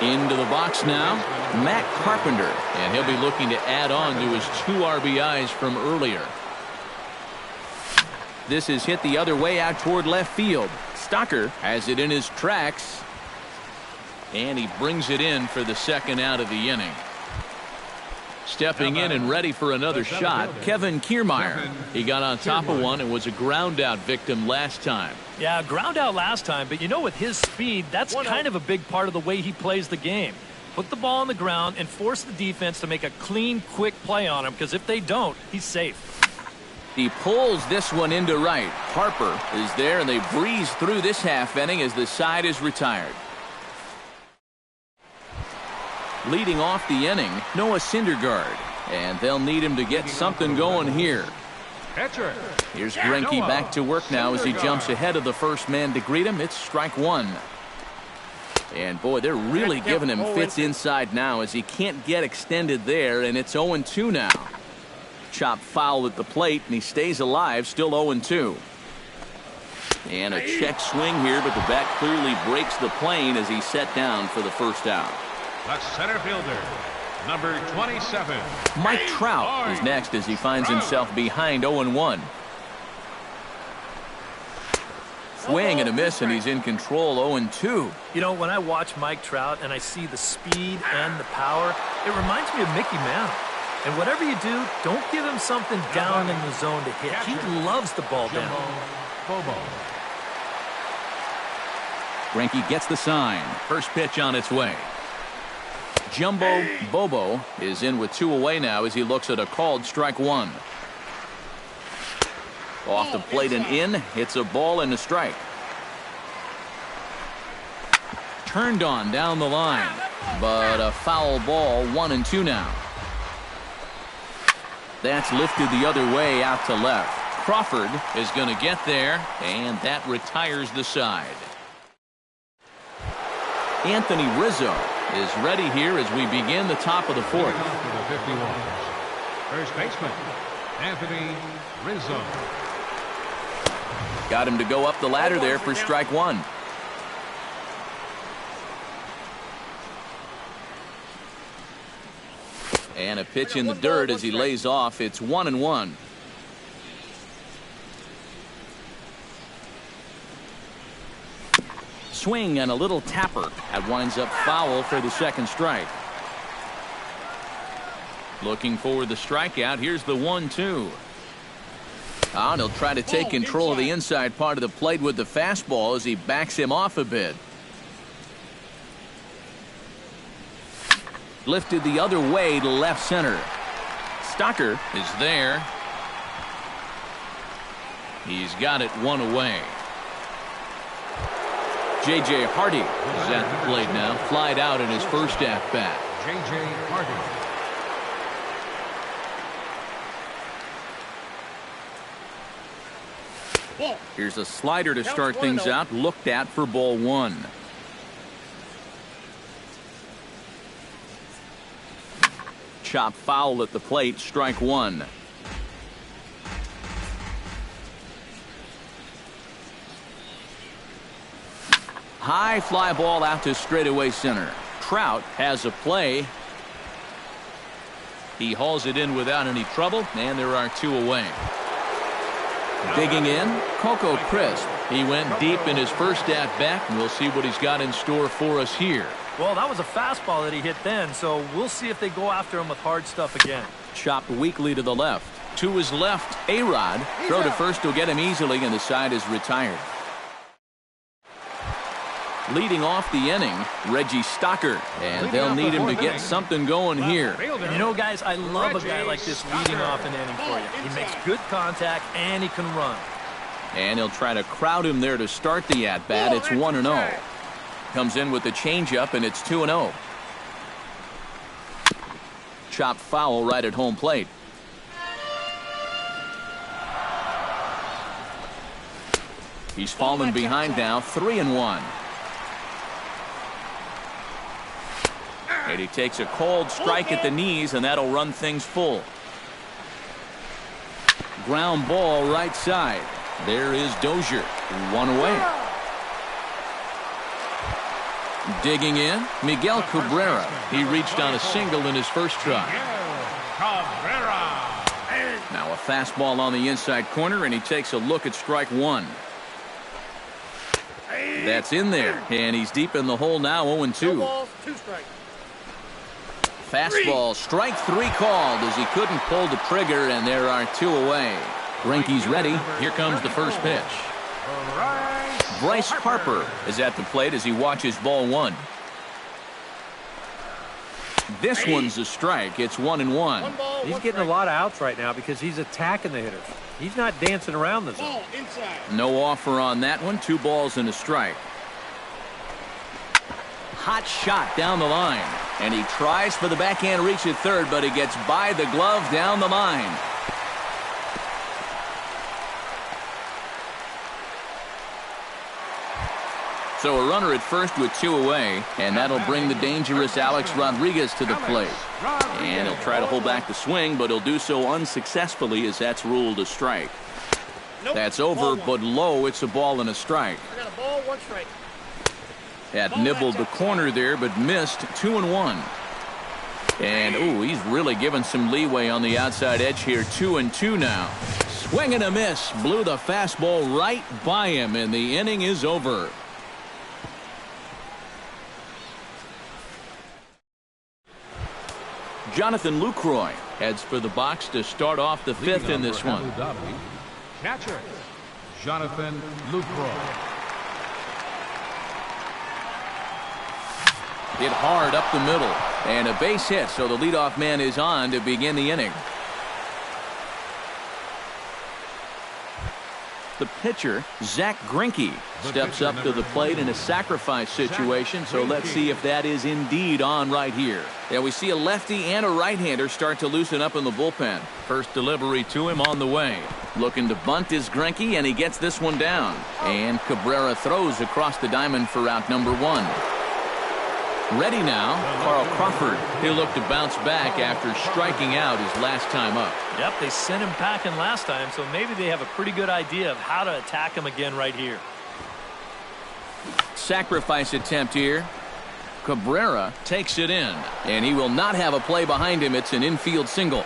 Into the box now, Matt Carpenter, and he'll be looking to add on to his 2 RBIs from earlier. This is hit the other way out toward left field. Stocker has it in his tracks, and he brings it in for the second out of the inning. Stepping in and ready for another shot, Kevin Kiermaier. He got on top of one and was a ground out victim last time. Yeah, ground out last time, but you know, with his speed, that's kind of a big part of the way he plays the game. Put the ball on the ground and force the defense to make a clean, quick play on him, because if they don't, he's safe. He pulls this one into right. Harper is there, and they breeze through this half inning as the side is retired. Leading off the inning, Noah Syndergaard, and they'll need him to get something going here. Pitcher. Here's Greinke back to work now as he jumps ahead of the first man to greet him. It's strike one. And boy, they're really giving him fits inside now as he can't get extended there, and it's 0-2 now. Chop foul at the plate, and he stays alive, still 0-2. And a check swing here, but the bat clearly breaks the plane as he's set down for the first out. The center fielder, number 27. Mike Trout is next as he finds himself behind 0-1. Swing and a miss, and he's in control 0-2. You know, when I watch Mike Trout and I see the speed and the power, it reminds me of Mickey Mantle. And whatever you do, don't give him something down in the zone to hit. He loves the ball down. Bobo. Greinke gets the sign. First pitch on its way. Jumbo Bobo is in with 2 away now as he looks at a called strike one. Off the plate and in. It's a ball and a strike. Turned on down the line, but a foul ball. 1-2 now. That's lifted the other way out to left. Crawford is going to get there, and that retires the side. Anthony Rizzo is ready here as we begin the top of the fourth. The 51. First baseman, Anthony Rizzo. Got him to go up the ladder there for strike one. And a pitch in the dirt as he lays off. It's 1-1. Swing and a little tapper. That winds up foul for the second strike. Looking for the strikeout. Here's the 1-2. And he'll try to take control of the inside part of the plate with the fastball as he backs him off a bit. Lifted the other way to left center. Stocker is there. He's got it one away. J.J. Hardy is at the plate now. Flied out in his first at-bat. J.J. Hardy. Here's a slider to start things out. Looked at for ball one. Chop foul at the plate. Strike one. High fly ball out to straightaway center. Trout has a play. He hauls it in without any trouble, and there are 2 away. Digging in, Coco Crisp. He went deep in his first at-bat, and we'll see what he's got in store for us here. Well, that was a fastball that he hit then, so we'll see if they go after him with hard stuff again. Chopped weakly to the left. To his left, A-Rod. Throw to first will get him easily, and the side is retired. Leading off the inning, Reggie Stocker, and they'll need him to get something going here. You know, guys, I love a guy like this leading off an inning for you. He makes good contact, and he can run. And he'll try to crowd him there to start the at-bat. It's 1-0. Comes in with the changeup, and it's 2-0. Chopped foul right at home plate. He's fallen behind now, 3-1. And he takes a cold strike at the knees, and that'll run things full. Ground ball right side. There is Dozier. 1 away. Digging in, Miguel Cabrera. He reached on a single in his first try. Now a fastball on the inside corner, and he takes a look at strike one. That's in there, and he's deep in the hole now, 0-2. Fastball, strike 3 called as he couldn't pull the trigger, and there are 2 away. Greinke's ready. Here comes the first pitch. Bryce Harper is at the plate as he watches ball one. This one's a strike. It's 1-1. He's getting a lot of outs right now because he's attacking the hitters. He's not dancing around the zone. No offer on that one. 2 balls and a strike. Hot shot down the line. And he tries for the backhand reach at third, but he gets by the glove down the line. So a runner at first with 2 away, and that'll bring the dangerous Alex Rodriguez to the plate. And he'll try to hold back the swing, but he'll do so unsuccessfully as that's ruled a strike. That's over, but low. It's a ball and a strike. I got a ball, 1 strike. Had nibbled the corner there, but missed 2-1. And, ooh, he's really given some leeway on the outside edge here. 2-2 now. Swing and a miss. Blew the fastball right by him, and the inning is over. Jonathan Lucroy heads for the box to start off the 5th in this one. Catcher, Jonathan Lucroy. Hit hard up the middle, and a base hit, so the leadoff man is on to begin the inning. The pitcher, Zach Greinke, steps up to the plate in a sacrifice situation, so let's see if that is indeed on right here. Yeah, we see a lefty and a right-hander start to loosen up in the bullpen. First delivery to him on the way. Looking to bunt is Greinke, and he gets this one down. And Cabrera throws across the diamond for out number 1. Ready now, Carl Crawford. He'll look to bounce back after striking out his last time up. Yep, they sent him packing last time, so maybe they have a pretty good idea of how to attack him again right here. Sacrifice attempt here. Cabrera takes it in, and he will not have a play behind him. It's an infield single.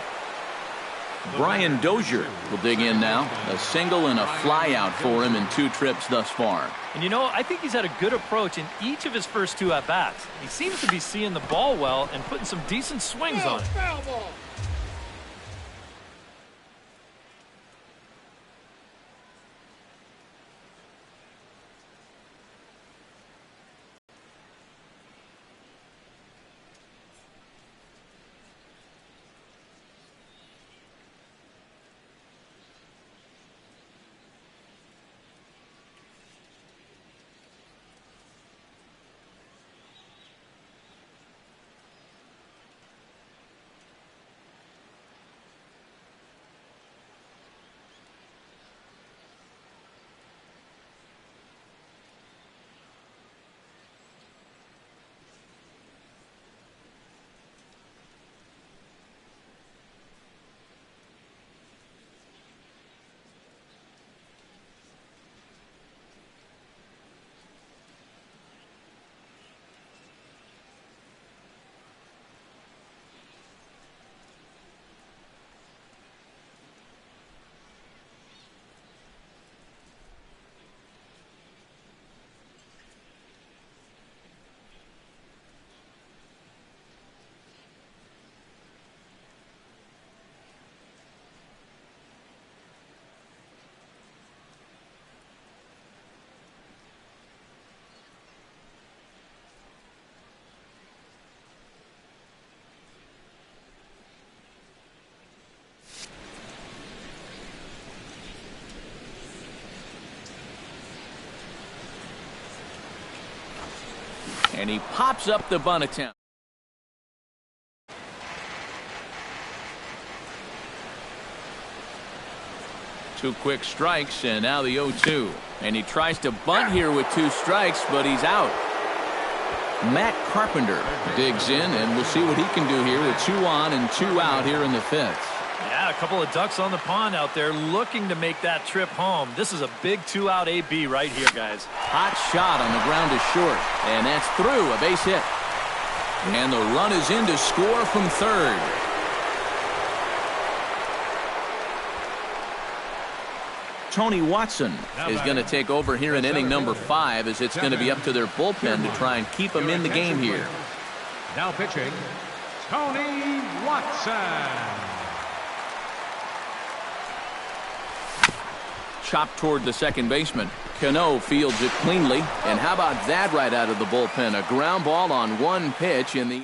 Brian Dozier will dig in now. A single and a fly out for him in 2 trips thus far. And you know, I think he's had a good approach in each of his first 2 at-bats. He seems to be seeing the ball well and putting some decent swings on it. Foul ball. And he pops up the bunt attempt. Two quick strikes, and now the 0-2. And he tries to bunt here with 2 strikes, but he's out. Matt Carpenter digs in, and we'll see what he can do here with 2 on and 2 out here in the 5th. Yeah, a couple of ducks on the pond out there looking to make that trip home. This is a big 2-out AB right here, guys. Hot shot on the ground is short, and that's through, a base hit. And the run is in to score from third. Tony Watson is going to take over here in inning number 5, as it's going to be up to their bullpen to try and keep him in the game here. Now pitching, Tony Watson. Chopped toward the second baseman. Cano fields it cleanly. And how about that right out of the bullpen? A ground ball on 1 pitch in the...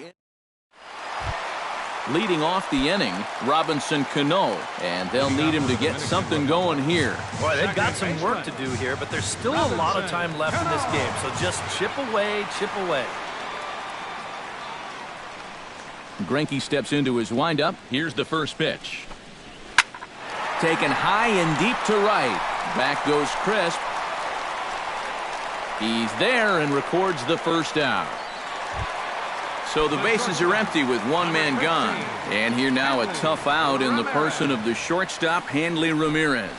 Leading off the inning, Robinson Cano. And they'll need him to get something going here. Boy, they've got some work to do here, but there's still a lot of time left in this game. So just chip away, chip away. Greinke steps into his windup. Here's the first pitch. Taken high and deep to right. Back goes Crisp. He's there and records the first out. So the bases are empty with one man gone. And here now a tough out in the person of the shortstop, Hanley Ramirez.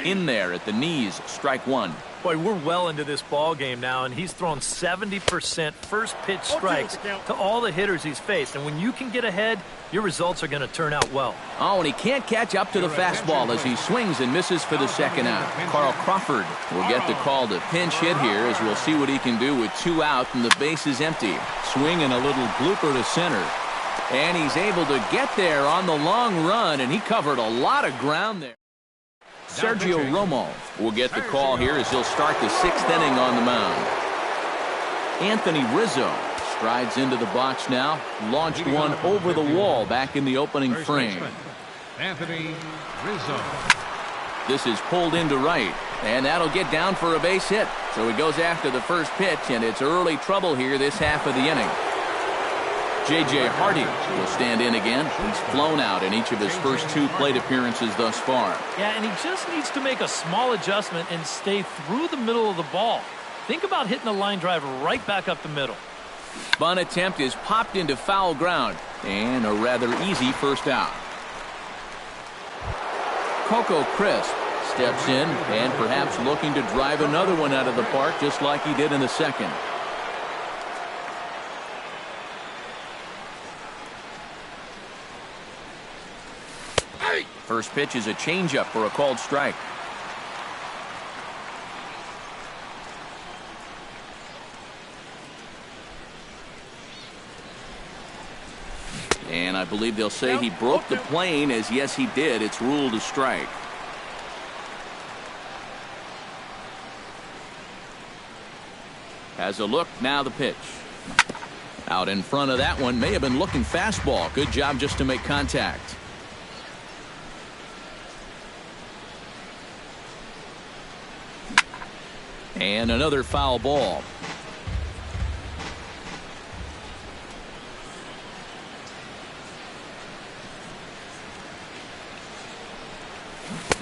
In there at the knees, strike one. Boy, we're well into this ball game now, and he's thrown 70% first pitch strikes to all the hitters he's faced. And when you can get ahead, your results are going to turn out well. Oh, and he can't catch up to the fastball as he swings and misses for the second out. Carl Crawford will get the call to pinch hit here as we'll see what he can do with two out and the base is empty. Swing and a little blooper to center. And he's able to get there on the long run, and he covered a lot of ground there. Sergio Romo will get the call here as he'll start the sixth inning on the mound. Anthony Rizzo strides into the box now. Launched one over the wall back in the opening frame. Anthony Rizzo. This is pulled into right, and that'll get down for a base hit. So he goes after the first pitch, and it's early trouble here this half of the inning. J.J. Hardy will stand in again. He's flown out in each of his first two plate appearances thus far. Yeah, and he just needs to make a small adjustment and stay through the middle of the ball. Think about hitting a line drive right back up the middle. Bunt attempt is popped into foul ground, and a rather easy first out. Coco Crisp steps in and perhaps looking to drive another one out of the park just like he did in the second. First pitch is a changeup for a called strike. And I believe they'll say he broke the plane, as yes he did. It's ruled a strike. Has a look, now the pitch. Out in front of that one, may have been looking fastball. Good job just to make contact. And another foul ball.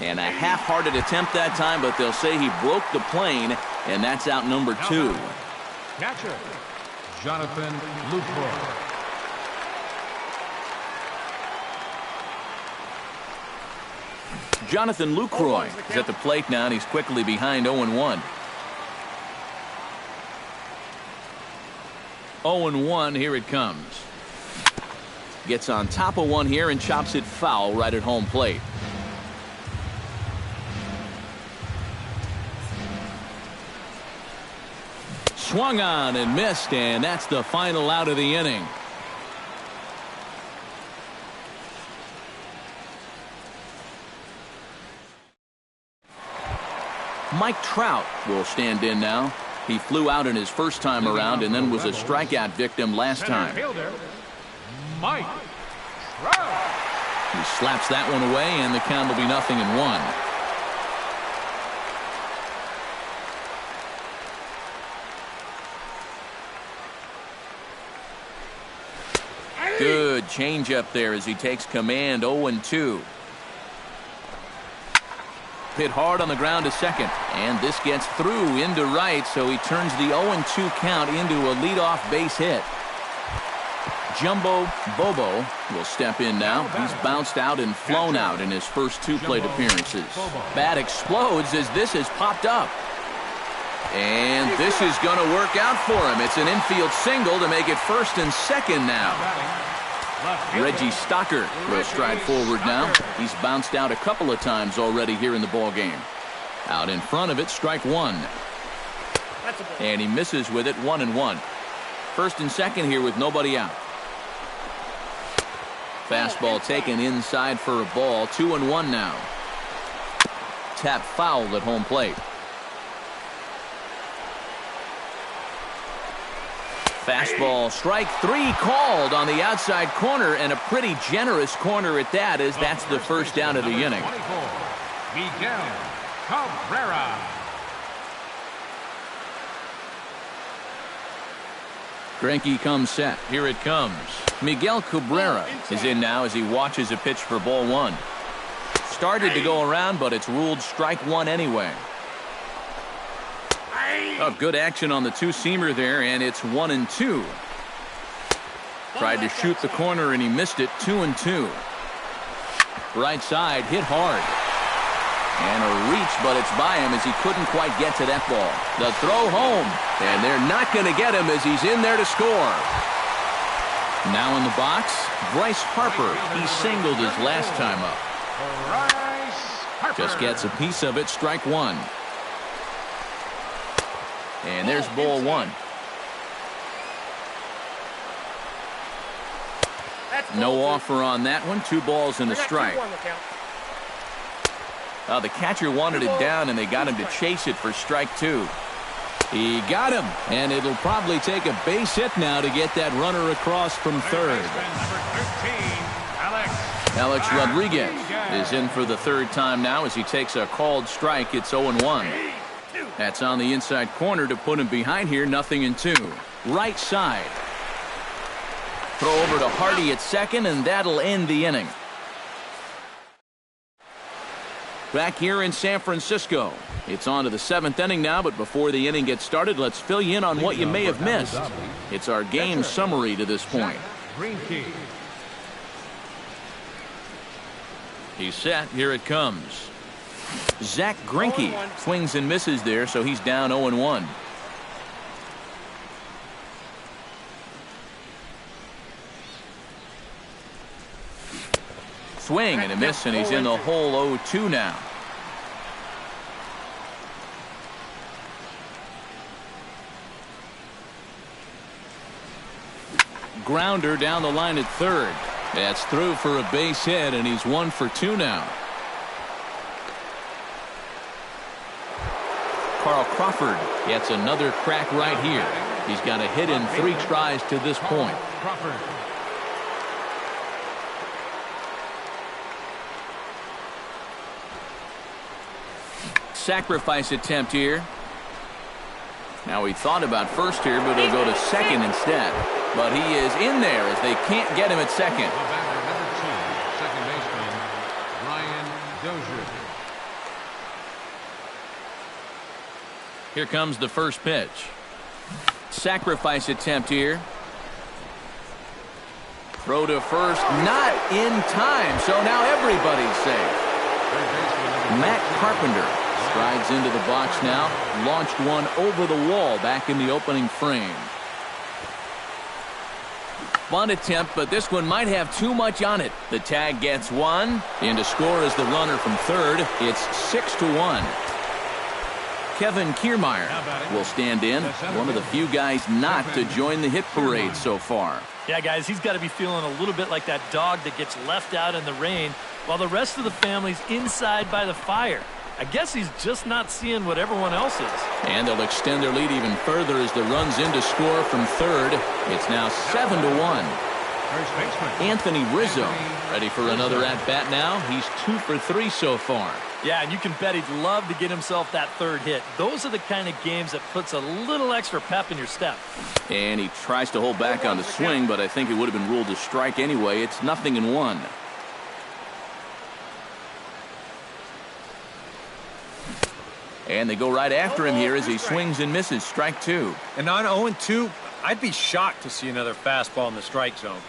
And a half-hearted attempt that time, but they'll say he broke the plane, and that's out number two. Catcher, Jonathan Lucroy. Jonathan Lucroy is at the plate now, and he's quickly behind 0-1. 0-1, here it comes. Gets on top of one here and chops it foul right at home plate. Swung on and missed, and that's the final out of the inning. Mike Trout will stand in now. He flew out in his first time around and then was a strikeout victim last time. Mike Trout. He slaps that one away, and the count will be 0-1. Good changeup there as he takes command. 0-2. Hit hard on the ground to second, and this gets through into right, so he turns the 0-2 count into a leadoff base hit. Jumbo Bobo will step in now. He's bounced out and flown out in his first two plate appearances. Bat explodes as this has popped up. And this is going to work out for him. It's an infield single to make it first and second now. Reggie Stocker will stride forward now. He's bounced out a couple of times already here in the ball game. Out in front of it, strike one. And he misses with it, 1-1. First and second here with nobody out. Fastball taken inside for a ball, 2-1 now. Tap foul at home plate. Fastball, strike three called on the outside corner, and a pretty generous corner at that, as that's the first down of the inning. Miguel Cabrera. Greinke comes set. Here it comes. Miguel Cabrera is in now as he watches a pitch for ball one. Started to go around, but it's ruled strike one anyway. Oh, good action on the two-seamer there, and it's 1-2. Tried to shoot the corner, and he missed it. 2-2. Right side, hit hard. And a reach, but it's by him as he couldn't quite get to that ball. The throw home, and they're not going to get him as he's in there to score. Now in the box, Bryce Harper. He singled his last time up. Just gets a piece of it, strike one. And there's ball one. No offer on that one. 2 balls and a strike. The catcher wanted it down, and they got him to chase it for strike 2. He got him, and it'll probably take a base hit now to get that runner across from third. Alex Rodriguez is in for the third time now as he takes a called strike. It's 0-1. That's on the inside corner to put him behind here. 0-2. Right side. Throw over to Hardy at second, and that'll end the inning. Back here in San Francisco. It's on to the 7th inning now, but before the inning gets started, let's fill you in on what you may have missed. It's our game summary to this point. He's set. Here it comes. Zach Greinke swings and misses there, so he's down 0-1. Swing and a miss, and he's in the hole 0-2 now. Grounder down the line at third. That's through for a base hit, and he's 1 for 2 now. Carl Crawford gets another crack right here. He's got a hit in 3 tries to this point. Sacrifice attempt here. Now he thought about first here, but he'll go to second instead. But he is in there as they can't get him at second. Number 2, second baseman, Ryan Dozier. Here comes the first pitch. Sacrifice attempt here. Throw to first, not in time, so now everybody's safe. Matt Carpenter strides into the box now. Launched one over the wall back in the opening frame. Bunt attempt, but this one might have too much on it. The tag gets one. In to score is the runner from third. It's 6-1. Kevin Kiermaier will stand in. One of the few guys not to join the hit parade so far. Yeah, guys, he's got to be feeling a little bit like that dog that gets left out in the rain while the rest of the family's inside by the fire. I guess he's just not seeing what everyone else is. And they'll extend their lead even further as the run's in to score from third. It's now 7-1. Anthony Rizzo ready for another at-bat now. He's 2 for 3 so far. Yeah, and you can bet he'd love to get himself that third hit. Those are the kind of games that puts a little extra pep in your step. And he tries to hold back on the swing, but I think it would have been ruled a strike anyway. It's 0-1. And they go right after him here as he swings and misses. Strike 2. And on 0-2, I'd be shocked to see another fastball in the strike zone.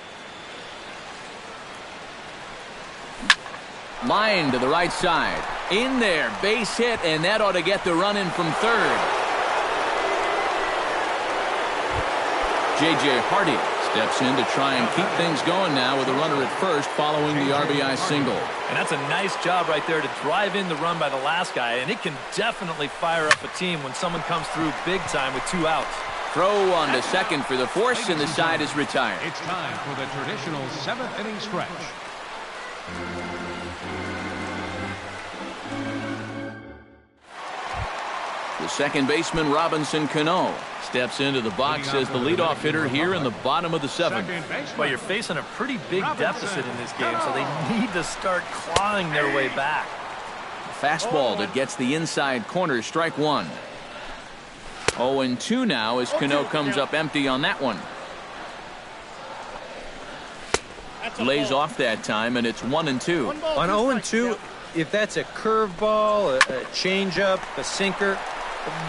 Line to the right side. In there, base hit, and that ought to get the run in from third. J.J. Hardy steps in to try and keep things going now with a runner at first following the RBI single. And that's a nice job right there to drive in the run by the last guy, and it can definitely fire up a team when someone comes through big time with 2 outs. Throw on to second for the force, and the side is retired. It's time for the traditional 7th inning stretch. The second baseman, Robinson Cano, steps into the box as the leadoff hitter here in the bottom of the 7th. Well, you're facing a pretty big deficit in this game, so they need to start clawing their way back. Fastball that gets the inside corner, strike 1. 0-2 now as Cano comes up empty on that one. Lays off that time, and it's 1-2. On 0-2, if that's a curveball, a changeup, a sinker,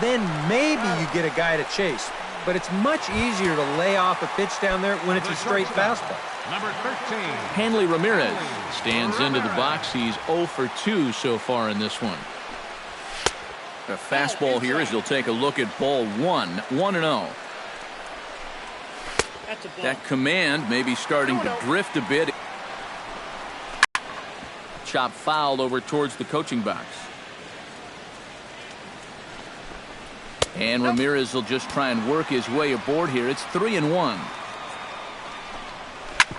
then maybe you get a guy to chase. But it's much easier to lay off a pitch down there when it's a straight fastball. Number 13. Hanley Ramirez stands into the box. He's 0 for 2 so far in this one. A fastball here as he'll take a look at ball 1-0. That command may be starting to drift a bit. Chop fouled over towards the coaching box. And Ramirez will just try and work his way aboard here. It's 3-1.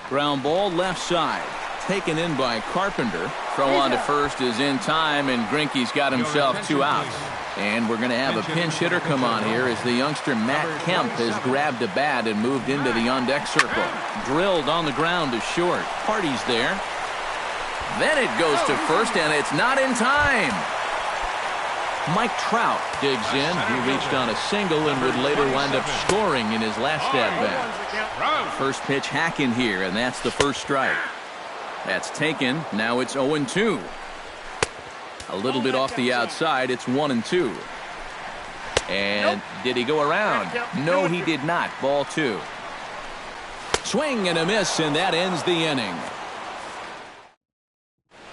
Ground ball left side. Taken in by Carpenter. Throw on to first is in time, and Greinke's got himself 2 outs. And we're going to have a pinch hitter come on here as the youngster Matt Kemp has grabbed a bat and moved into the on-deck circle. Drilled on the ground to short. Party's there. Then it goes to first, and it's not in time. Mike Trout digs in. He reached on a single and would later wind up scoring in his last at-bat. First pitch hacking here, and that's the first strike. That's taken. Now it's 0-2. A little bit off the outside. It's 1-2. And did he go around? No, he did not. Ball 2. Swing and a miss, and that ends the inning.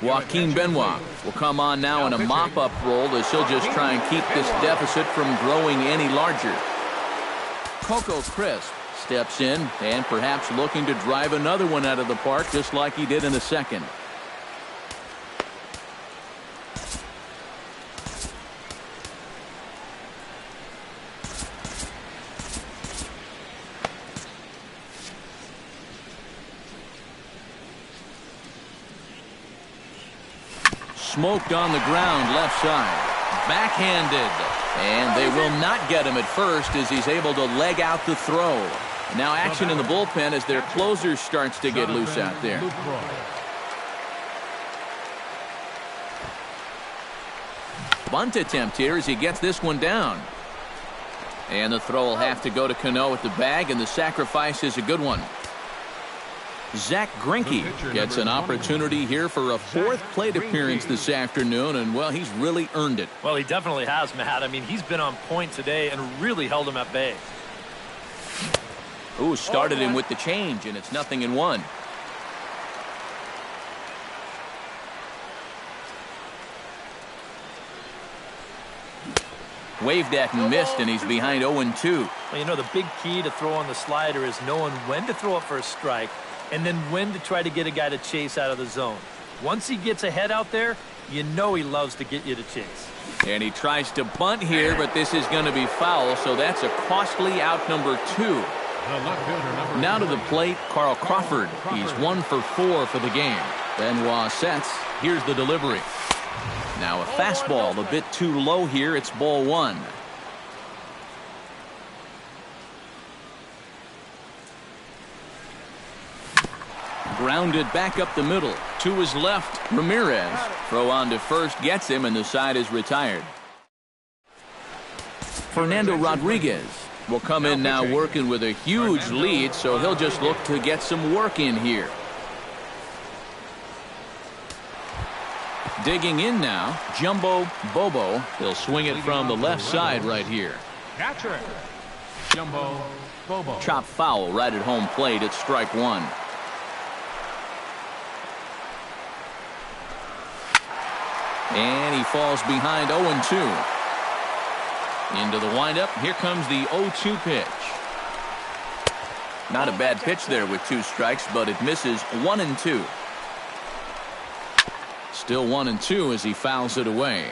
Joaquin Benoit will come on now in a mop-up role as he'll just try and keep this deficit from growing any larger. Coco Crisp steps in and perhaps looking to drive another one out of the park just like he did in the second. Smoked on the ground left side. Backhanded. And they will not get him at first as he's able to leg out the throw. Now action in the bullpen as their closer starts to get loose out there. Bunt attempt here as he gets this one down. And the throw will have to go to Cano at the bag, and the sacrifice is a good one. Zach Greinke gets an opportunity here for a 4th plate appearance this afternoon, and, well, he's really earned it. Well, he definitely has, Matt. I mean, he's been on point today and really held him at bay. Ooh, started him with the change, and it's 0-1. Waved at and missed, and he's behind 0-2. Well, you know, the big key to throw on the slider is knowing when to throw it for a strike and then when to try to get a guy to chase out of the zone. Once he gets ahead out there, you know he loves to get you to chase. And he tries to bunt here, but this is going to be foul, so that's a costly out number 2. Now to the plate, Carl Crawford. He's 1 for 4 for the game. Benoit sets. Here's the delivery. Now a fastball a bit too low here. It's ball 1. Grounded back up the middle. To his left, Ramirez. Throw on to first, gets him, and the side is retired. Fernando Rodriguez will come in now working with a huge lead, so he'll just look to get some work in here. Digging in now, Jumbo Bobo. He'll swing it from the left side right here. Catcher, Jumbo Bobo. Chop foul right at home plate. It's strike 1. And he falls behind 0-2. Into the windup. Here comes the 0-2 pitch. Not a bad pitch there with 2 strikes, but it misses 1-2. Still 1-2 as he fouls it away.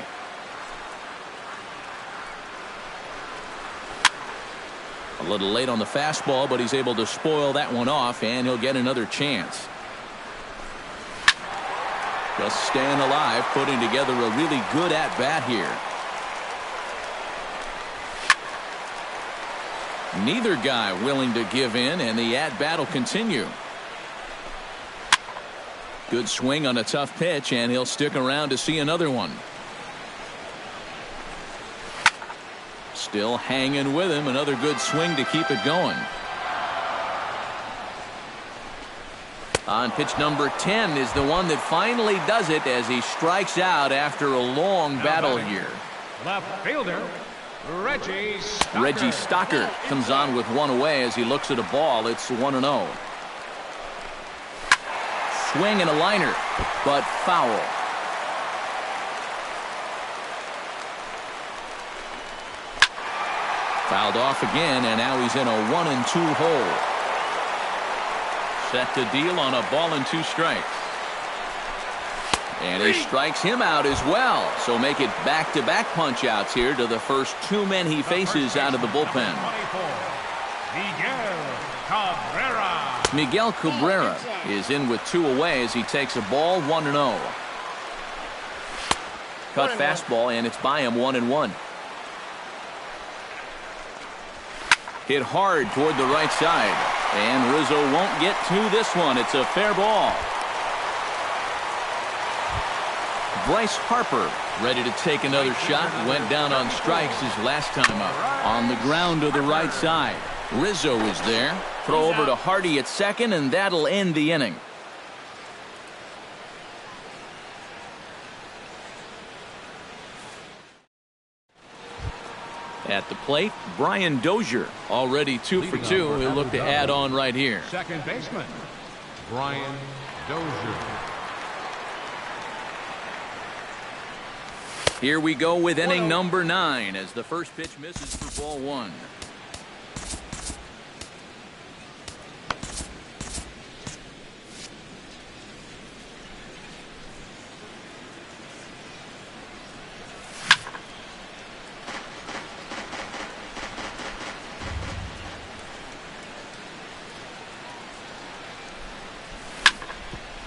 A little late on the fastball, but he's able to spoil that one off, and he'll get another chance. Just staying alive, putting together a really good at-bat here. Neither guy willing to give in, and the at-bat will continue. Good swing on a tough pitch, and he'll stick around to see another one. Still hanging with him. Another good swing to keep it going. On pitch number 10 is the one that finally does it as he strikes out after a long battle here. Left fielder, Reggie Stocker comes on with one away as he looks at a ball. It's 1-0. Swing and a liner, but foul. Fouled off again, and now he's in a 1-2 hole. Set to deal on a ball and 2 strikes. And he strikes him out as well. So make it back-to-back punch-outs here to the first 2 men he faces out of the bullpen. Miguel Cabrera is in with 2 away as he takes a ball 1-0. Cut fastball, and it's by him 1-1. Hit hard toward the right side. And Rizzo won't get to this one. It's a fair ball. Bryce Harper ready to take another shot. Went down on strikes his last time up. On the ground to the right side. Rizzo is there. Throw over to Hardy at second, and that'll end the inning. At the plate, Brian Dozier, already 2 for 2. He'll look to add on right here. Second baseman, Brian Dozier. Here we go with inning number 9 as the first pitch misses for ball 1.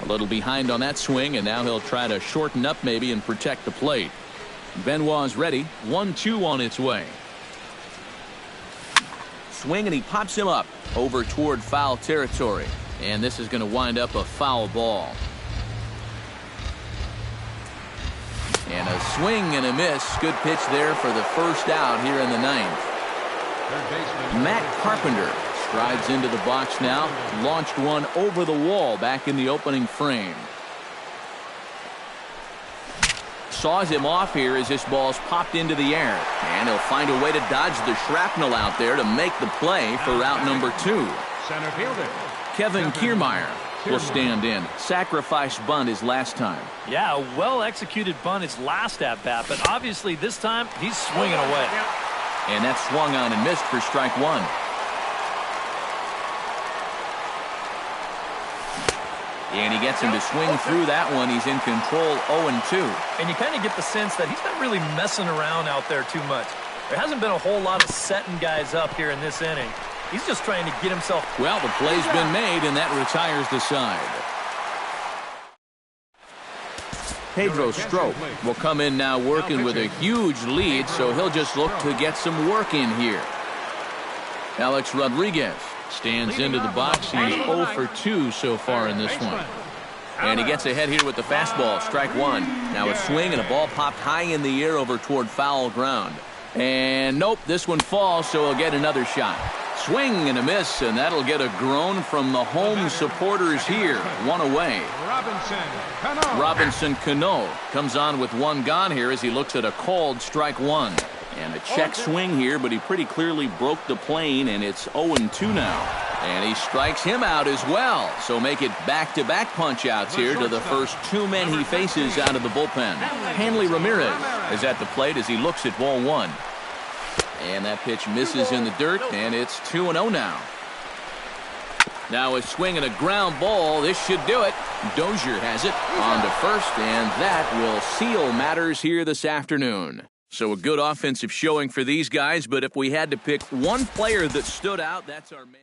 A little behind on that swing, and now he'll try to shorten up maybe and protect the plate. Benoit's ready. 1-2 on its way. Swing, and he pops him up over toward foul territory. And this is going to wind up a foul ball. And a swing and a miss. Good pitch there for the first out here in the 9th. Matt Carpenter strides into the box now. Launched one over the wall back in the opening frame. Saws him off here as this ball's popped into the air. And he'll find a way to dodge the shrapnel out there to make the play for route number 2. Center fielder Kevin Kiermaier will stand in. Sacrifice bunt his last time. Yeah, a well-executed bunt his last at-bat, but obviously this time he's swinging away. And that's swung on and missed for strike 1. And he gets him to swing through that one. He's in control 0-2. And you kind of get the sense that he's not really messing around out there too much. There hasn't been a whole lot of setting guys up here in this inning. He's just trying to get himself. Well, the play's been made, and that retires the side. Pedro Strop will come in now working with a huge lead, so he'll just look to get some work in here. Alex Rodriguez stands into the box. He's 0 for 2 so far in this one. And he gets ahead here with the fastball. Strike 1. Now a swing and a ball popped high in the air over toward foul ground. And nope, this one falls, so he'll get another shot. Swing and a miss, and that'll get a groan from the home supporters here. One away. Robinson Cano comes on with one gone here as he looks at a called strike 1. And a check swing here, but he pretty clearly broke the plane, and it's 0-2 now. And he strikes him out as well. So make it back-to-back punch-outs here to the first 2 men he faces out of the bullpen. Hanley Ramirez is at the plate as he looks at ball 1. And that pitch misses in the dirt, and it's 2-0 now. Now a swing and a ground ball. This should do it. Dozier has it on to first, and that will seal matters here this afternoon. So a good offensive showing for these guys, but if we had to pick one player that stood out, that's our man.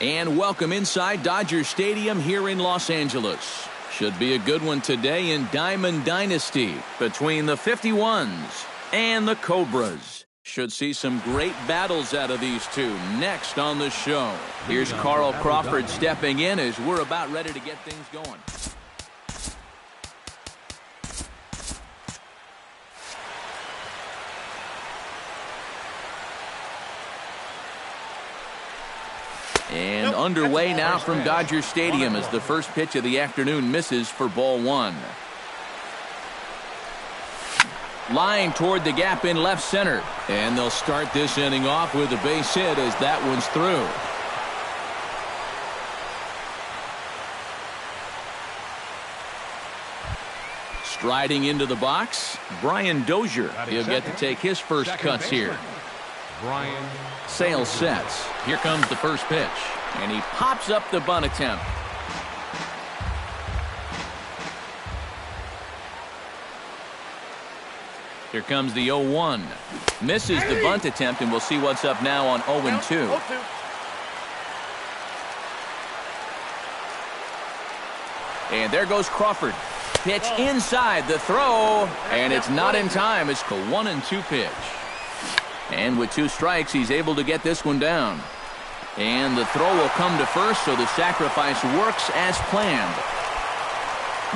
And welcome inside Dodger Stadium here in Los Angeles. Should be a good one today in Diamond Dynasty between the 51s and the Cobras. Should see some great battles out of these two next on the show. Here's Carl Crawford stepping in as we're about ready to get things going. And underway now from Dodger Stadium as the first pitch of the afternoon misses for ball one. Line toward the gap in left center. And they'll start this inning off with a base hit as that one's through. Striding into the box, Brian Dozier. He'll get to take his first cuts here. Brian. Sale sets. Here comes the first pitch. And he pops up the bunt attempt. Here comes the 0-1. Misses the bunt attempt, and we'll see what's up now on 0-2. And there goes Crawford. Pitch inside the throw, and it's not in time. It's a 1-2 pitch. And with 2 strikes, he's able to get this one down. And the throw will come to first, so the sacrifice works as planned.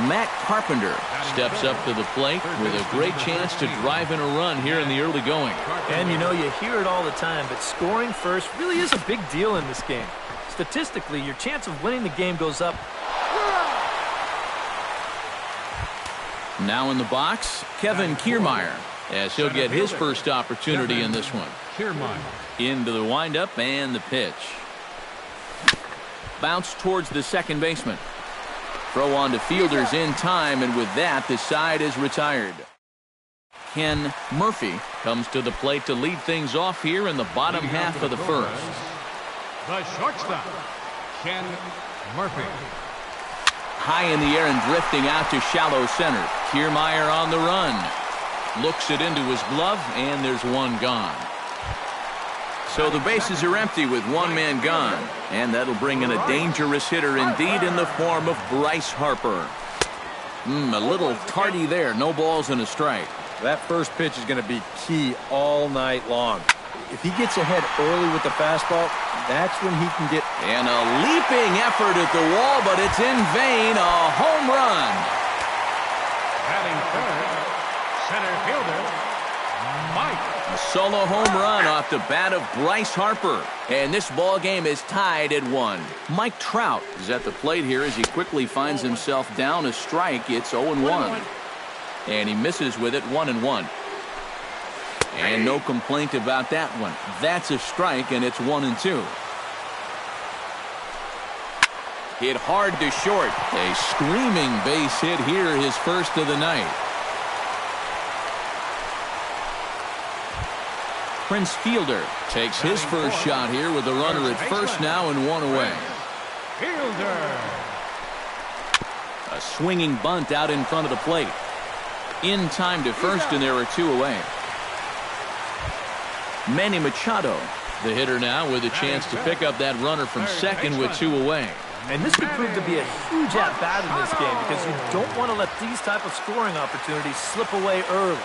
Matt Carpenter steps up to the plate with a great chance to drive in a run here in the early going. And you know, you hear it all the time, but scoring first really is a big deal in this game. Statistically, your chance of winning the game goes up. Now in the box, Kevin Kiermaier, as he'll get his first opportunity in this one. Into the windup and the pitch. Bounce towards the second baseman. Throw on to fielders in time, and with that, the side is retired. Ken Murphy comes to the plate to lead things off here in the bottom half of the first. The shortstop, Ken Murphy. High in the air and drifting out to shallow center. Kiermaier on the run. Looks it into his glove, and there's one gone. So the bases are empty with one man gone. And that'll bring in a dangerous hitter indeed in the form of Bryce Harper. A little tardy there. No balls and a strike. That first pitch is going to be key all night long. If he gets ahead early with the fastball, that's when he can get... And a leaping effort at the wall, but it's in vain. A home run. Batting third, center fielder, Mike. A solo home run off the bat of Bryce Harper. And this ball game is tied at 1. Mike Trout is at the plate here as he quickly finds himself down a strike. It's 0-1. And he misses with it, 1-1. And no complaint about that one. That's a strike, and it's 1-2. Hit hard to short. A screaming base hit here, his first of the night. Prince Fielder takes his first shot here with a runner at first now and 1 away. Fielder. A swinging bunt out in front of the plate. In time to first, and there are 2 away. Manny Machado, the hitter now, with a chance to pick up that runner from second with 2 away. And this could prove to be a huge at-bat in this game because you don't want to let these type of scoring opportunities slip away early.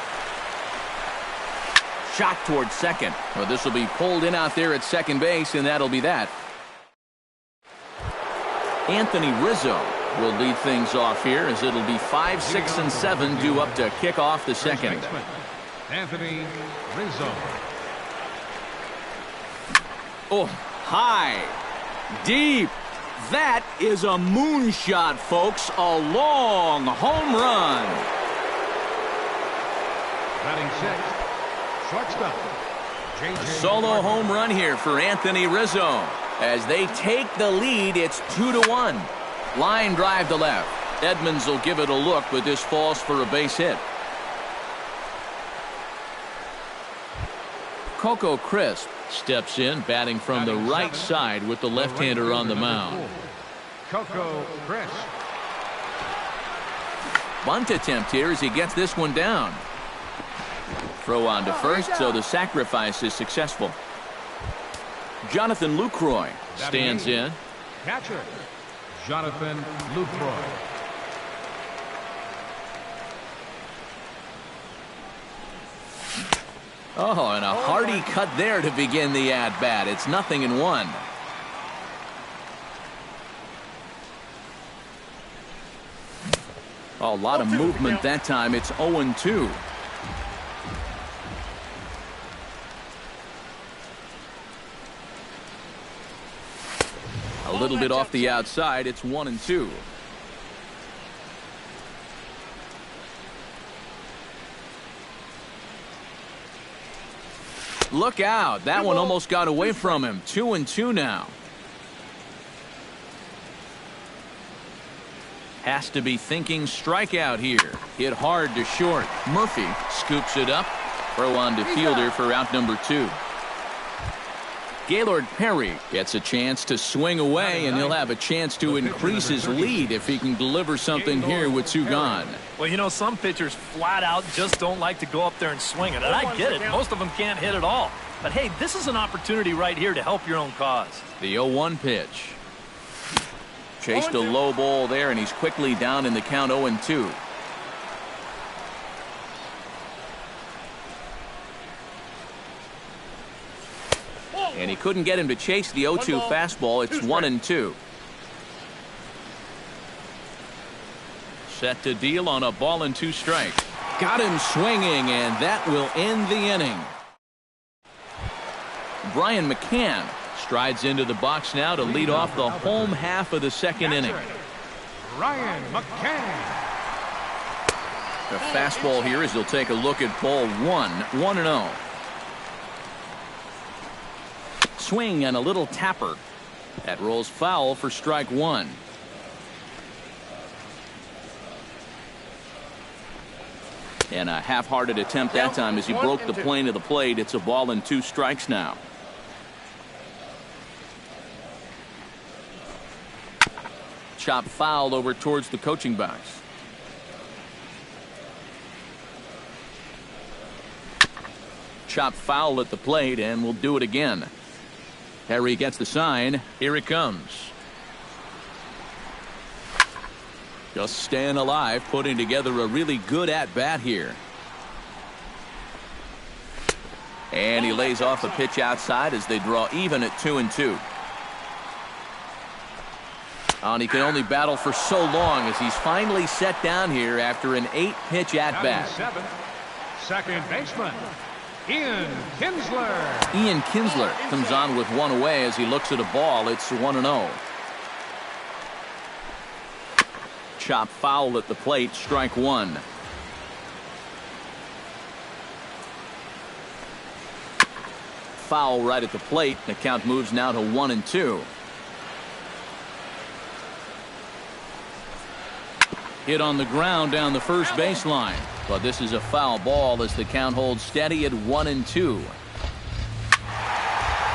Shot towards second. Well, this will be pulled in out there at second base, and that'll be that. Anthony Rizzo will lead things off here as it'll be 5, 6, and 7 due up to kick off the second. Anthony Rizzo. Oh, high, deep. That is a moonshot, folks. A long home run. Batting sixth, shortstop. A solo home run here for Anthony Rizzo. As they take the lead, it's 2-1. Line drive to left. Edmonds will give it a look, but this falls for a base hit. Coco Crisp steps in, batting from the right side with the left-hander on the mound. Coco Crisp. Bunt attempt here as he gets this one down. Throw on to first, so the sacrifice is successful. Jonathan Lucroy stands in. Catcher, Jonathan Lucroy. Oh, and a hearty cut there to begin the at-bat. It's 0-1. A lot of movement that time. It's 0-2. A little bit off the outside. It's 1-2. Look out. That one almost got away from him. 2-2 now. Has to be thinking strikeout here. Hit hard to short. Murphy scoops it up. Throw on to fielder for out number 2. Gaylord Perry gets a chance to swing away, and he'll have a chance to increase his lead if he can deliver something here with two gone. Well, you know, some pitchers flat out just don't like to go up there and swing it. And I get it. Most of them can't hit at all. But, hey, this is an opportunity right here to help your own cause. The 0-1 pitch. Chased a low ball there, and he's quickly down in the count 0-2. And he couldn't get him to chase the 0-2 fastball. It's 1-2. Set to deal on a ball and 2 strikes. Got him swinging, and that will end the inning. Brian McCann strides into the box now to lead off the home half of the second inning. Brian McCann. The fastball here as he'll take a look at ball 1, 1-0. Swing and a little tapper. That rolls foul for strike 1. And a half-hearted attempt that time as he broke the plane of the plate. It's a ball and 2 strikes now. Chop foul over towards the coaching box. Chop foul at the plate, and we'll do it again. Harry gets the sign. Here it comes. Just staying alive, putting together a really good at-bat here. And he lays off a pitch outside as they draw even at 2-2. And he can only battle for so long as he's finally set down here after an 8-pitch at-bat. Second baseman, Ian Kinsler. Ian Kinsler comes on with one away as he looks at a ball. It's 1-0. Chop foul at the plate, strike 1. Foul right at the plate. The count moves now to 1-2. Hit on the ground down the first baseline. But this is a foul ball as the count holds steady at 1-2.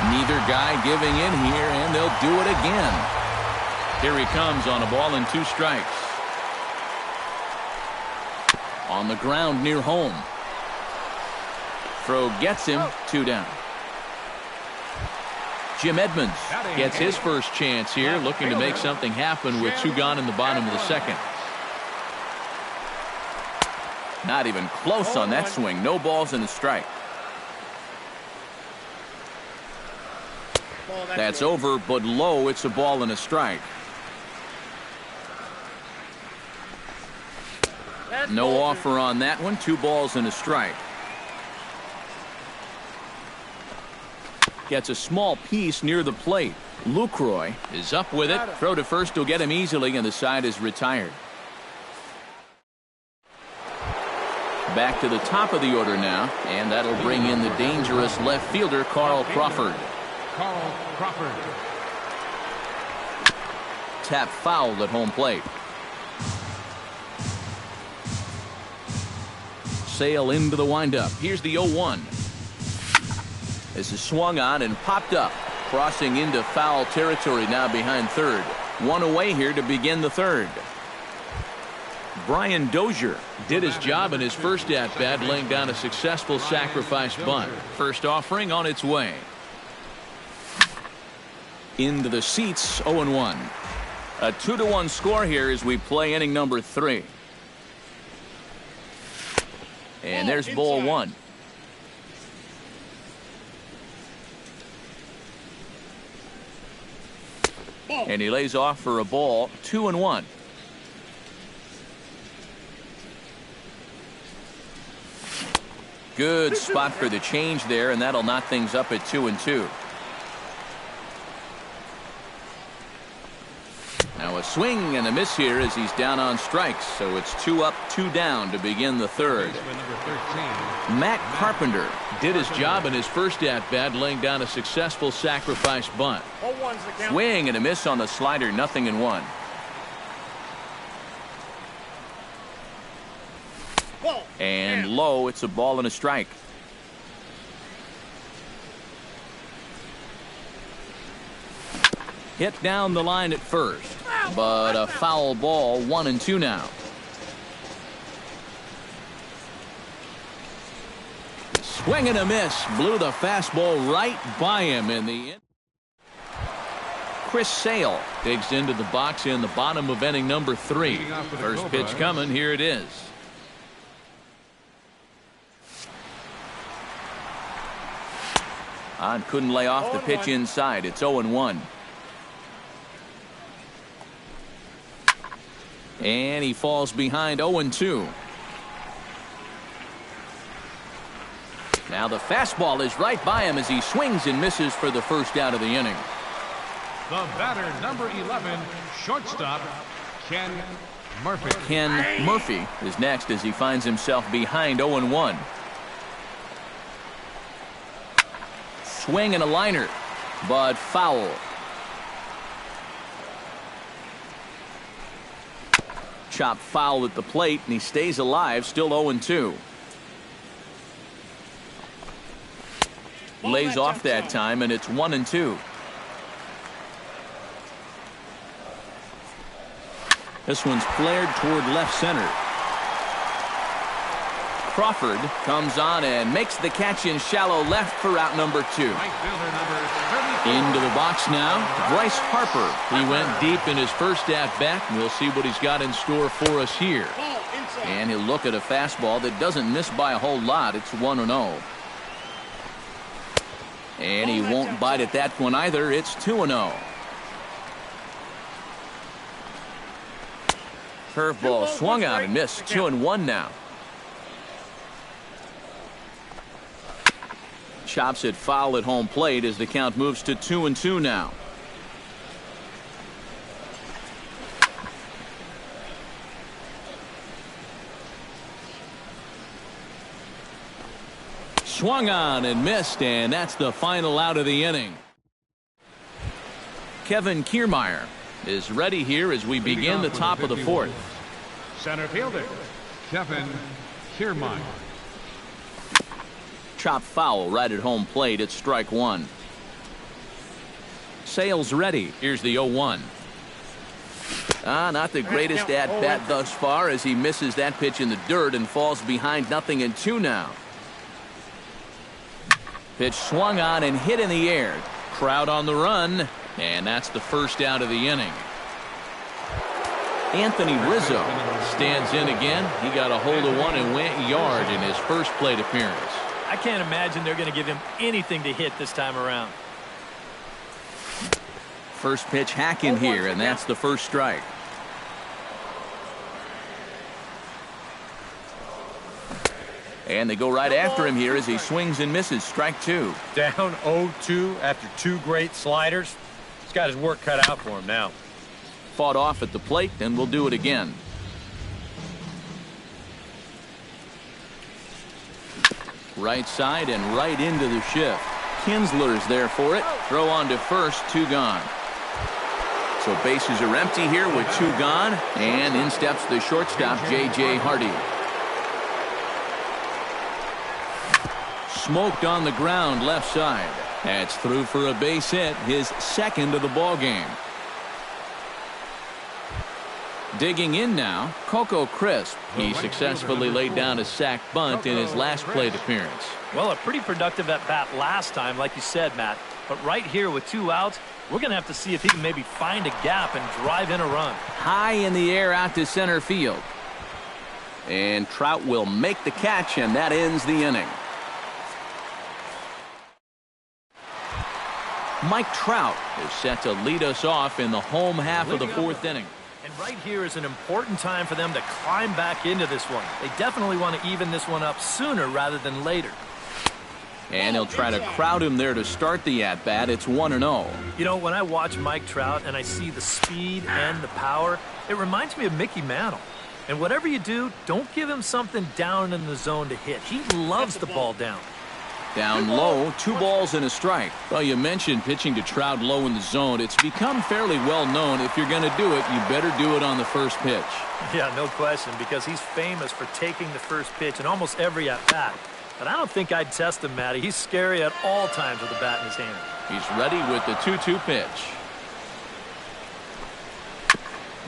Neither guy giving in here, and they'll do it again. Here he comes on a ball and 2 strikes. On the ground near home. Throw gets him, 2 down. Jim Edmonds gets his first chance here, looking to make something happen with 2 gone in the bottom of the second. Not even close on that swing. No balls and a strike. That's over, but low. It's a ball and a strike. No offer on that one. 2 balls and a strike. Gets a small piece near the plate. Lucroy is up with it. Throw to first will get him easily, and the side is retired. Back to the top of the order now, and that'll bring in the dangerous left fielder, Carl Crawford. Carl Crawford. Tap foul at home plate. Sail into the windup. Here's the 0-1. This is swung on and popped up, crossing into foul territory now behind third. 1 away here to begin the third. Brian Dozier did his job in his first at-bat, laying down a successful sacrifice bunt. First offering on its way. Into the seats, 0-1. A 2-1 score here as we play inning number 3. And there's ball 1. And he lays off for a ball, 2-1. Good spot for the change there, and that'll knot things up at 2-2. Now a swing and a miss here as he's down on strikes, so it's 2 up, 2 down to begin the third. Matt Carpenter did his job in his first at-bat, laying down a successful sacrifice bunt. Swing and a miss on the slider, 0-1. And low, it's a ball and a strike. Hit down the line at first, but a foul ball, 1-2 now. Swing and a miss. Blew the fastball right by him in the end. Chris Sale digs into the box in the bottom of inning number 3. First pitch coming. Here it is. Couldn't lay off the pitch inside. It's 0-1. And he falls behind 0-2. Now the fastball is right by him as he swings and misses for the first out of the inning. The batter, number 11, shortstop, Ken Murphy. Ken Murphy is next as he finds himself behind 0-1. Swing and a liner, but foul. Chopped foul at the plate, and he stays alive, still 0-2. Lays off that time, and it's 1-2. This one's flared toward left center. Crawford comes on and makes the catch in shallow left for out number 2. Into the box now, Bryce Harper. He went deep in his first at-bat, and we'll see what he's got in store for us here. And he'll look at a fastball that doesn't miss by a whole lot. It's 1-0. And he won't bite at that one either. It's 2-0. Curveball swung out and missed. 2-1 now. Chops it foul at home plate as the count moves to 2-2 now. Swung on and missed, and that's the final out of the inning. Kevin Kiermaier is ready here as we begin the top of the 4th. Center fielder, Kevin Kiermaier. Chop foul right at home plate. It's strike 1. Sale's ready. Here's the 0-1. Not the greatest at bat thus far as he misses that pitch in the dirt and falls behind 0-2 now. Pitch swung on and hit in the air. Crowd on the run, and that's the first out of the inning. Anthony Rizzo stands in again. He got a hold of one and went yard in his first plate appearance. I can't imagine they're going to give him anything to hit this time around. First pitch hacking here, and that's the first strike. And they go right after him here as he swings and misses. Strike 2. Down 0-2 after 2 great sliders. He's got his work cut out for him now. Fought off at the plate, and we'll do it again. Right side and right into the shift. Kinsler's there for it. Throw on to first, 2 gone. So bases are empty here with 2 gone, and in steps the shortstop, J.J. Hardy. Smoked on the ground left side. That's through for a base hit, his second of the ball game. Digging in now, Coco Crisp. He successfully laid down a sac bunt in his last plate appearance. Well, a pretty productive at bat last time, like you said, Matt. But right here with 2 outs, we're going to have to see if he can maybe find a gap and drive in a run. High in the air out to center field. And Trout will make the catch, and that ends the inning. Mike Trout is set to lead us off in the home half of the 4th inning. And right here is an important time for them to climb back into this one. They definitely want to even this one up sooner rather than later. And he'll try to crowd him there to start the at-bat. It's 1-0. You know, when I watch Mike Trout and I see the speed and the power, it reminds me of Mickey Mantle. And whatever you do, don't give him something down in the zone to hit. He loves the ball down. Down low, 2 balls and a strike. Well, you mentioned pitching to Trout low in the zone. It's become fairly well known if you're going to do it, you better do it on the first pitch. Yeah, no question, because he's famous for taking the first pitch in almost every at-bat. But I don't think I'd test him, Matty. He's scary at all times with the bat in his hand. He's ready with the 2-2 pitch.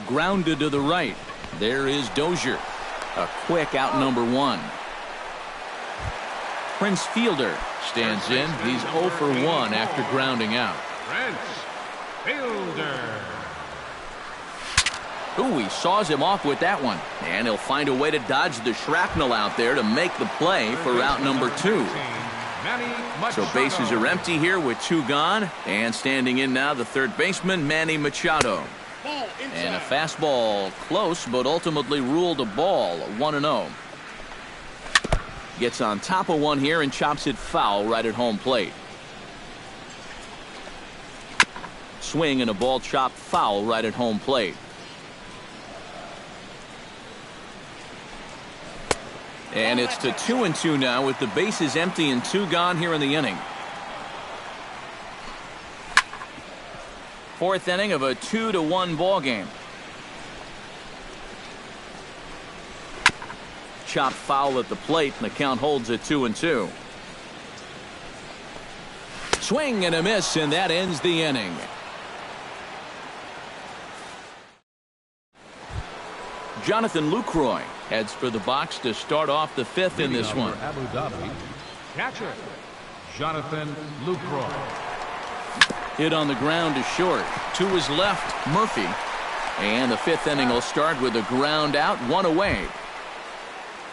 Grounded to the right. There is Dozier. A quick out number 1. Prince Fielder stands in. He's 0 for 1 after grounding out. Prince Fielder. Ooh, he saws him off with that one. And he'll find a way to dodge the shrapnel out there to make the play for out number 2. So bases are empty here with 2 gone. And standing in now, the third baseman, Manny Machado. And a fastball close, but ultimately ruled a ball, 1-0. Gets on top of one here and chops it foul right at home plate. Swing and a ball chopped foul right at home plate. And it's to 2-2 now with the bases empty and 2 gone here in the inning. 4th inning of a 2-1 ball game. Chopped foul at the plate, and the count holds at 2-2. Swing and a miss, and that ends the inning. Jonathan Lucroy heads for the box to start off the 5th in this one. Abu Dhabi, catcher Jonathan Lucroy. Hit on the ground to short. To his left, Murphy. And the 5th inning will start with a ground out, 1 away.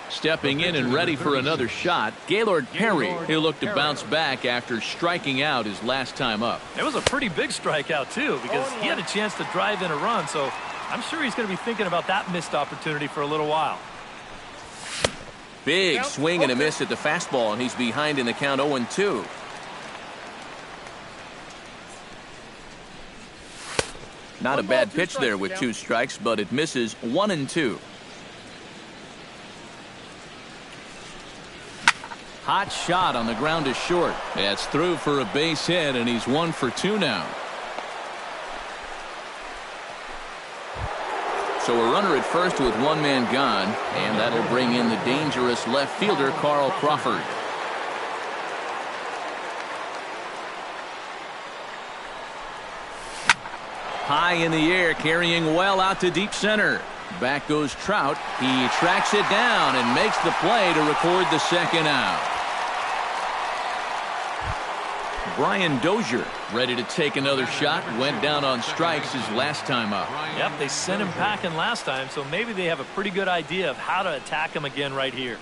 Stepping in and ready for another shot, Gaylord Perry. He'll look to bounce back after striking out his last time up. It was a pretty big strikeout, too, because he had a chance to drive in a run, so I'm sure he's going to be thinking about that missed opportunity for a little while. Big swing and a miss at the fastball, and he's behind in the count 0-2. Not a bad pitch there with 2 strikes, but it misses 1-2. Hot shot on the ground to short. That's through for a base hit, and he's 1 for 2 now. So a runner at first with 1 man gone, and that'll bring in the dangerous left fielder, Carl Crawford. High in the air, carrying well out to deep center. Back goes Trout. He tracks it down and makes the play to record the 2nd out. Brian Dozier ready to take another shot. Went down on strikes his last time up. Yep, they sent him packing last time, so maybe they have a pretty good idea of how to attack him again right here.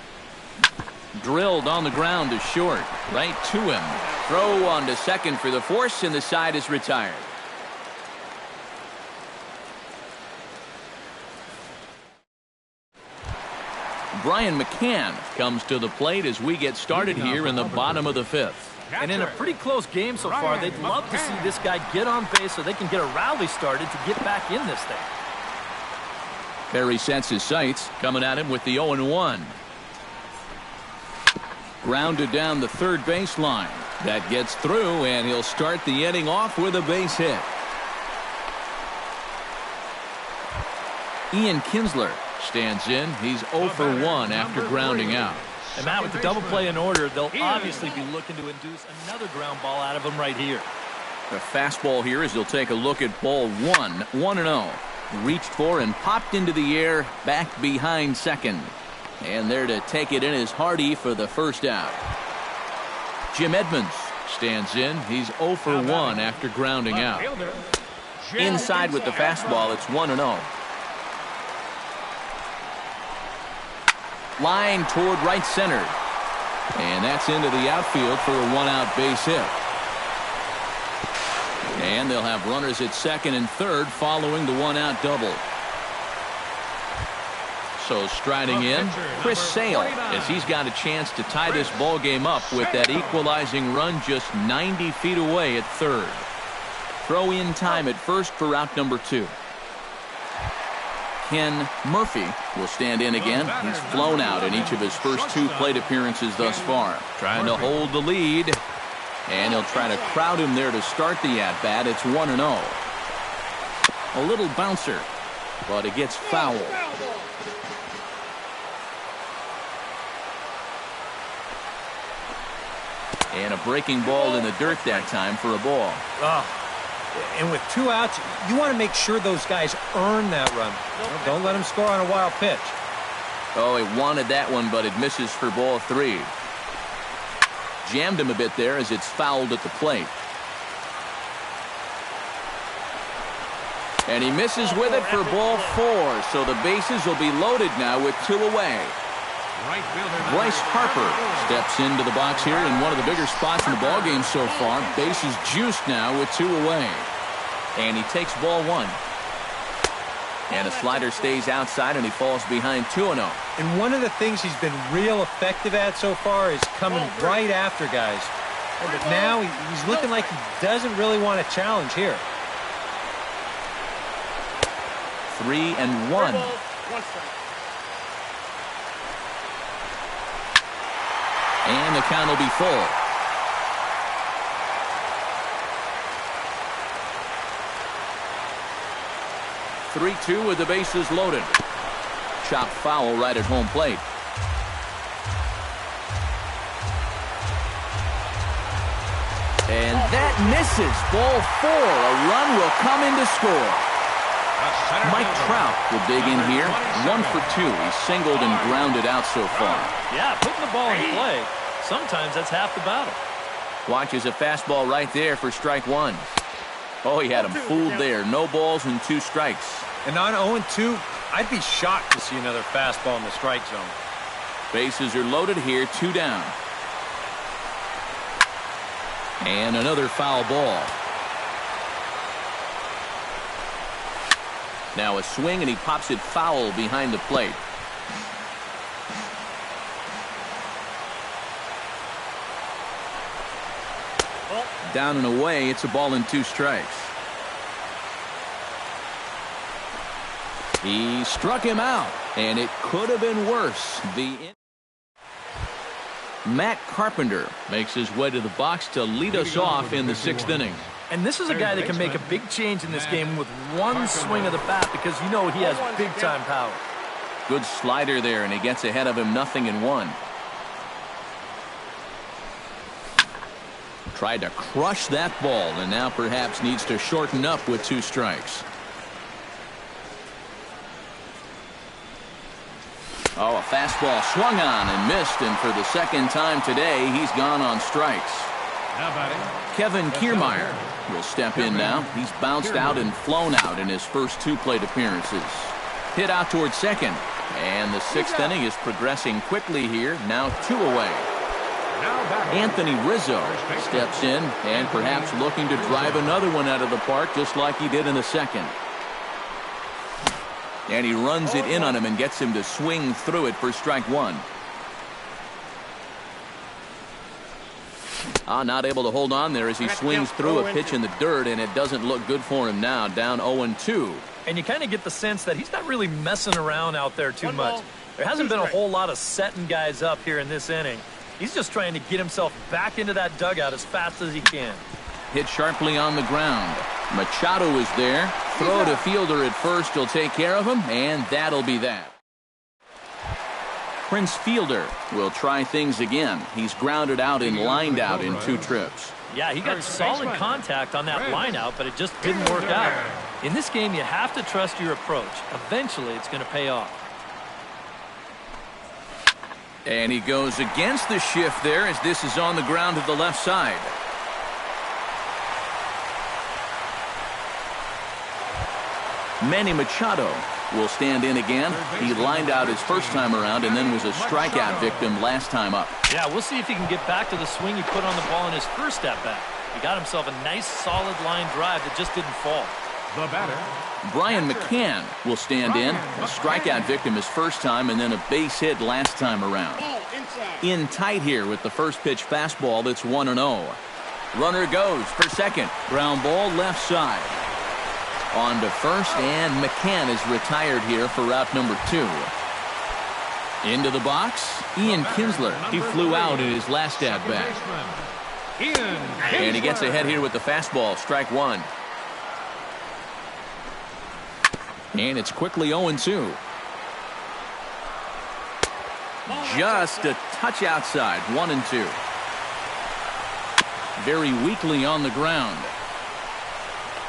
Drilled on the ground to short. Right to him. Throw on to second for the force, and the side is retired. Brian McCann comes to the plate as we get started here in the bottom of the 5th. And in a pretty close game so far, they'd love to see this guy get on base so they can get a rally started to get back in this thing. Perry sets his sights, coming at him with the 0-1. Grounded down the third baseline. That gets through, and he'll start the inning off with a base hit. Ian Kinsler stands in. He's 0 for 1 after grounding out. And Matt, with the double play in order, they'll obviously be looking to induce another ground ball out of him right here. The fastball here as they'll take a look at ball 1, 1-0. Reached for and popped into the air, back behind second. And there to take it in is Hardy for the 1st out. Jim Edmonds stands in. He's 0 for 1 after grounding out. Inside with the fastball, it's 1-0. Line toward right center. And that's into the outfield for a 1-out base hit. And they'll have runners at second and third following the 1-out double. So striding in, Chris Sale, as he's got a chance to tie this ball game up with that equalizing run just 90 feet away at third. Throw in time at first for out number 2. Ken Murphy will stand in again. He's flown out in each of his first 2 plate appearances thus far. Trying to hold the lead. And he'll try to crowd him there to start the at-bat. It's 1-0. A little bouncer, but it gets foul. And a breaking ball in the dirt that time for a ball. And with 2 outs, you want to make sure those guys earn that run. Don't let them score on a wild pitch. Oh, he wanted that one, but it misses for ball 3. Jammed him a bit there as it's fouled at the plate. And he misses with it for ball 4, so the bases will be loaded now with 2 away. Bryce Harper steps into the box here in one of the bigger spots in the ballgame so far. Bases juiced now with 2 away. And he takes ball 1. And a slider stays outside, and he falls behind 2-0. And one of the things he's been real effective at so far is coming right after guys. But now he's looking like he doesn't really want to challenge here. 3-1. And the count will be full. (3-2) with the bases loaded. Chopped foul right at home plate. And that misses. Ball 4. A run will come in to score. Mike Trout will dig in here. 1 for 2. He's singled and grounded out so far. Yeah, putting the ball in play. Sometimes that's half the battle. Watches a fastball right there for strike 1. Oh, he had him fooled there. No balls and 2 strikes. And on 0-2, I'd be shocked to see another fastball in the strike zone. Bases are loaded here, 2 down. And another foul ball. Now a swing, and he pops it foul behind the plate. Down and away, it's a ball and 2 strikes. He struck him out, and it could have been worse. Matt Carpenter makes his way to the box to lead us off in the 6th inning. And this is a guy that can make a big change in this game with one swing of the bat, because you know he has big-time power. Good slider there, and he gets ahead of him 0-1. Tried to crush that ball, and now perhaps needs to shorten up with 2 strikes. Oh, a fastball swung on and missed, and for the 2nd time today, he's gone on strikes. Kevin Kiermaier will step in now. He's bounced out and flown out in his first 2 plate appearances. Hit out towards 2nd, and the 6th inning is progressing quickly here. Now 2 away. Anthony Rizzo steps in and perhaps looking to drive another one out of the park just like he did in the 2nd. And he runs it in on him and gets him to swing through it for strike 1. Not able to hold on there as he swings through a pitch in the dirt, and it doesn't look good for him now. Down 0-2. And you kind of get the sense that he's not really messing around out there too much. There hasn't been a whole lot of setting guys up here in this inning. He's just trying to get himself back into that dugout as fast as he can. Hit sharply on the ground. Machado is there. Throw to fielder at first. He'll take care of him, and that'll be that. Prince Fielder will try things again. He's grounded out and lined out in 2 trips. Yeah, he got solid contact on that line out, but it just didn't work out. In this game, you have to trust your approach. Eventually, it's going to pay off. And he goes against the shift there as this is on the ground to the left side. Manny Machado will stand in again. He lined out his first time around and then was a strikeout victim last time up. Yeah, we'll see if he can get back to the swing he put on the ball in his first at-bat. He got himself a nice solid line drive that just didn't fall. The batter, Brian McCann will stand in. A strikeout victim his first time and then a base hit last time around. In tight here with the first pitch fastball that's 1-0. Runner goes for 2nd. Ground ball left side. On to first, and McCann is retired here for route number 2. Into the box, Ian Kinsler. He flew out in his last at-bat. And he gets ahead here with the fastball, strike 1. And it's quickly 0-2. Just a touch outside, 1-2. Very weakly on the ground.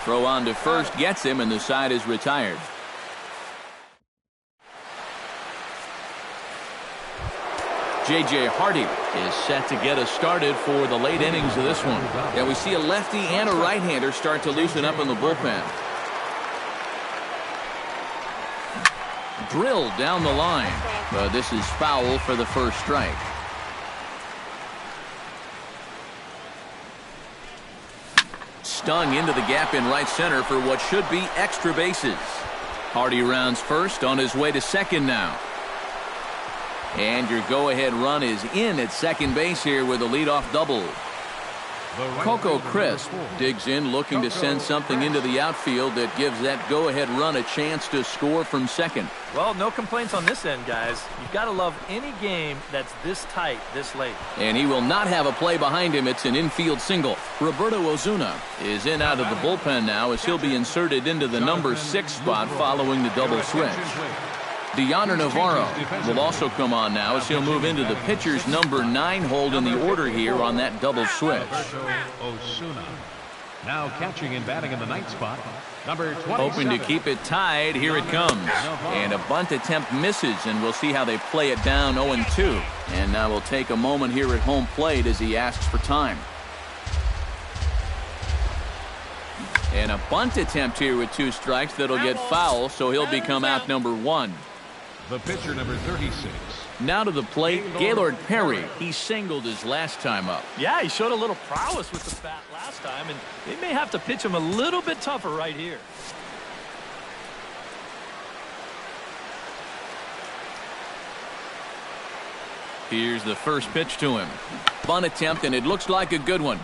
Throw on to first gets him, and the side is retired. J.J. Hardy is set to get us started for the late innings of this one. And we see a lefty and a right-hander start to loosen up in the bullpen. Drilled down the line, but this is foul for the first strike. Stung into the gap in right center for what should be extra bases. Hardy rounds first, on his way to second now. And your go-ahead run is in at second base here with a leadoff double. Coco Crisp digs in, looking to send something into the outfield that gives that go-ahead run a chance to score from second. Well, no complaints on this end, guys. You've got to love any game that's this tight, this late. And he will not have a play behind him. It's an infield single. Roberto Ozuna is in out of the bullpen now as he'll be inserted into the number 6 spot following the double switch. Deoner Navarro will also come on now as he'll move into the pitcher's number 9 hold in the order here on that double switch. Osuna. Now catching and batting in the 9th spot, number 27. Hoping to keep it tied. Here it comes. And a bunt attempt misses, and we'll see how they play it down 0-2. And now we'll take a moment here at home plate as he asks for time. And a bunt attempt here with 2 strikes that'll get foul, so he'll become out number 1. The pitcher, number 36. Now to the plate, Gaylord Perry. He singled his last time up. Yeah, he showed a little prowess with the bat last time, and they may have to pitch him a little bit tougher right here. Here's the first pitch to him. Bunt attempt, and it looks like a good one.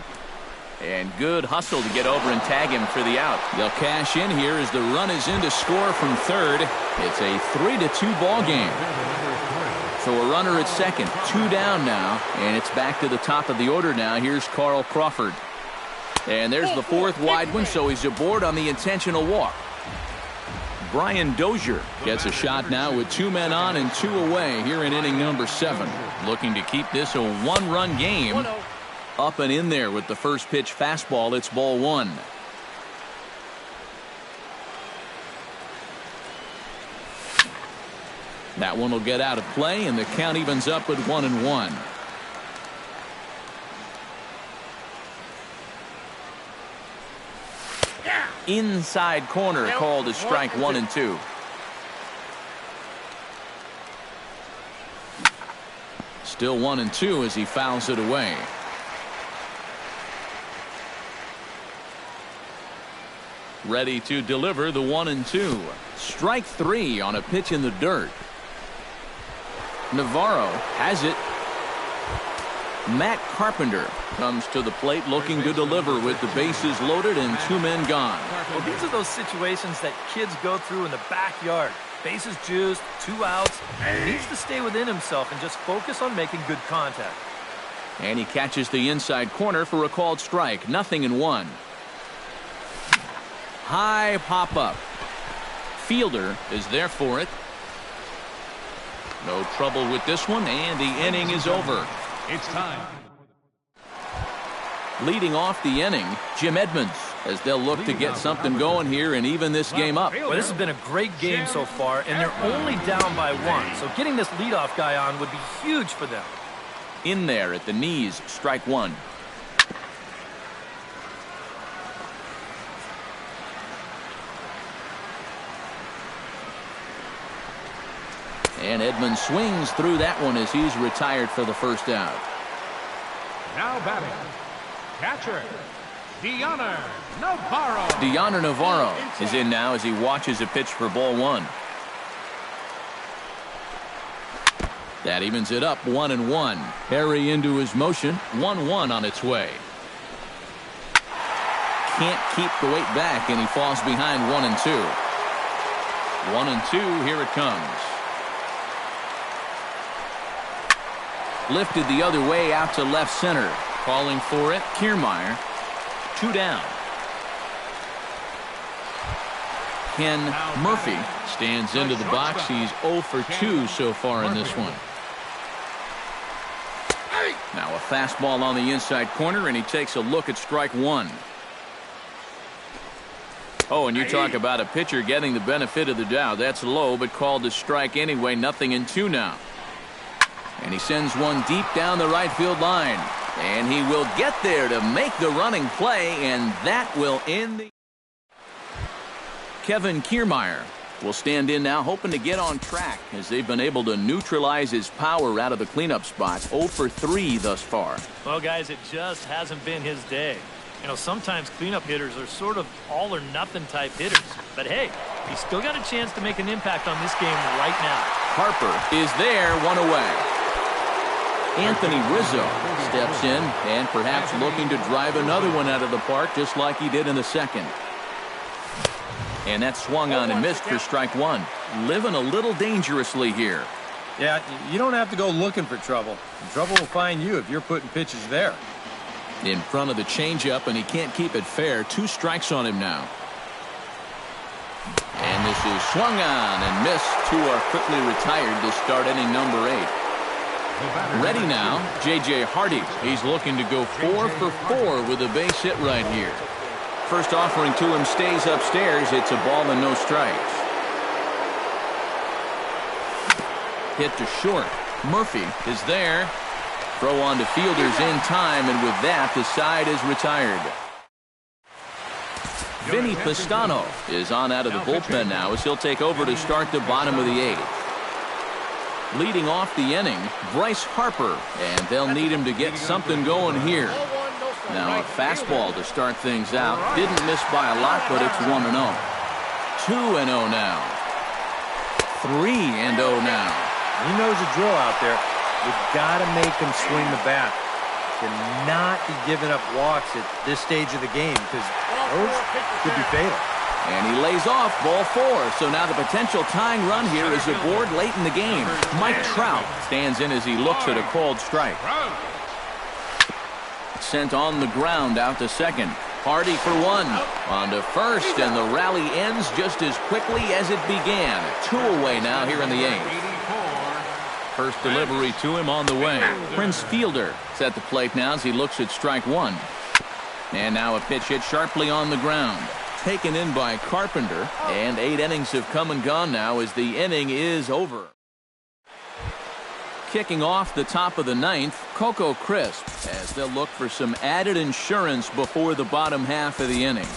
And good hustle to get over and tag him for the out. They'll cash in here as the run is in to score from third. It's a 3-2 ball game. So a runner at second, 2 down now, and it's back to the top of the order now. Here's Carl Crawford. And there's the 4th wide one, so he's aboard on the intentional walk. Brian Dozier gets a shot now with 2 men on and 2 away here in inning number 7. Looking to keep this a 1-run game. Up and in there with the first pitch fastball. It's ball 1. That one will get out of play, and the count evens up with 1-1. Inside corner called as strike 1-2. Still 1-2 as he fouls it away. Ready to deliver the 1-2. Strike 3 on a pitch in the dirt. Navarro has it. Matt Carpenter comes to the plate looking to deliver with the bases loaded and 2 men gone. Well, these are those situations that kids go through in the backyard. Bases juiced, 2 outs. He needs to stay within himself and just focus on making good contact. And he catches the inside corner for a called strike. 0-1. High pop-up. Fielder is there for it. No trouble with this one, and the inning is over. It's time. Leading off the inning, Jim Edmonds, as they'll look to get something going here and even this game up. Well, this has been a great game so far, and they're only down by 1. So getting this leadoff guy on would be huge for them. In there at the knees, strike 1. And Edmonds swings through that one as he's retired for the first out. Now batting, catcher, Deoner Navarro. Deoner Navarro is in now as he watches a pitch for ball 1. That evens it up 1-1. Perry into his motion. 1-1 on its way. Can't keep the weight back, and he falls behind 1-2. 1-2, here it comes. Lifted the other way out to left center. Calling for it, Kiermaier. 2 down. Ken Murphy stands into the box. He's 0 for 2 so far in this one. Now a fastball on the inside corner, and he takes a look at strike 1. Oh, and you talk about a pitcher getting the benefit of the doubt. That's low, but called to strike anyway. 0-2 now. And he sends one deep down the right field line. And he will get there to make the running play, and that will end the... Kevin Kiermaier will stand in now, hoping to get on track as they've been able to neutralize his power out of the cleanup spot. 0 for 3 thus far. Well, guys, it just hasn't been his day. You know, sometimes cleanup hitters are sort of all-or-nothing type hitters. But, hey, he's still got a chance to make an impact on this game right now. Harper is there, one away. Anthony Rizzo steps in and perhaps looking to drive another one out of the park just like he did in the second. And that swung on and missed for strike one. Living a little dangerously here. Yeah, you don't have to go looking for trouble. Trouble will find you if you're putting pitches there. In front of the changeup, and he can't keep it fair. 2 strikes on him now. And this is swung on and missed. 2 are quickly retired to start inning number 8. Ready now, J.J. Hardy. He's looking to go 4 for 4 with a base hit right here. First offering to him stays upstairs. It's a ball and no strikes. Hit to short. Murphy is there. Throw on to fielders in time, and with that, the side is retired. Vinny Pistano is on out of the bullpen now as he'll take over to start the bottom of the 8th. Leading off the inning, Bryce Harper, and they'll need him to get something going here. Now a fastball to start things out. Didn't miss by a lot, but it's 1-0. 2-0 now. 3-0 now. He knows the drill out there. You've got to make him swing the bat. Cannot be giving up walks at this stage of the game because those could be fatal. And he lays off ball 4. So now the potential tying run here is aboard late in the game. Mike Trout stands in as he looks at a called strike. Sent on the ground out to second. Hardy for 1. On to first, and the rally ends just as quickly as it began. 2 away now here in the 8th. First delivery to him on the way. Prince Fielder is at the plate now as he looks at strike 1. And now a pitch hit sharply on the ground. Taken in by Carpenter, and 8 innings have come and gone now as the inning is over. Kicking off the top of the 9th, Coco Crisp, as they'll look for some added insurance before the bottom half of the inning.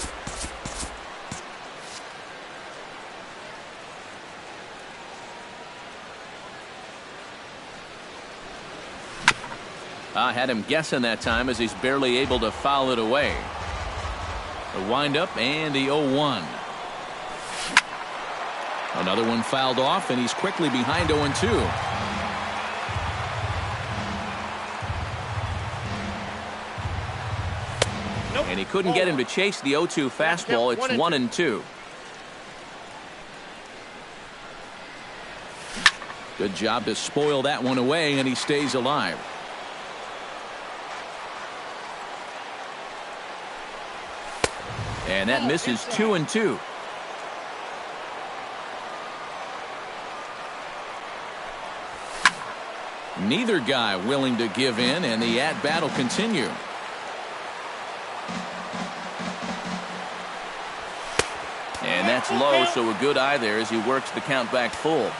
I had him guessing that time as he's barely able to foul it away. The windup and the 0-1. Another one fouled off, and he's quickly behind 0-2. And he couldn't get him to chase the 0-2 fastball. It's 1-2. Good job to spoil that one away, and he stays alive. And that misses 2-2. Neither guy willing to give in, and the at-bat will continue. And that's low, so a good eye there as he works the count back full.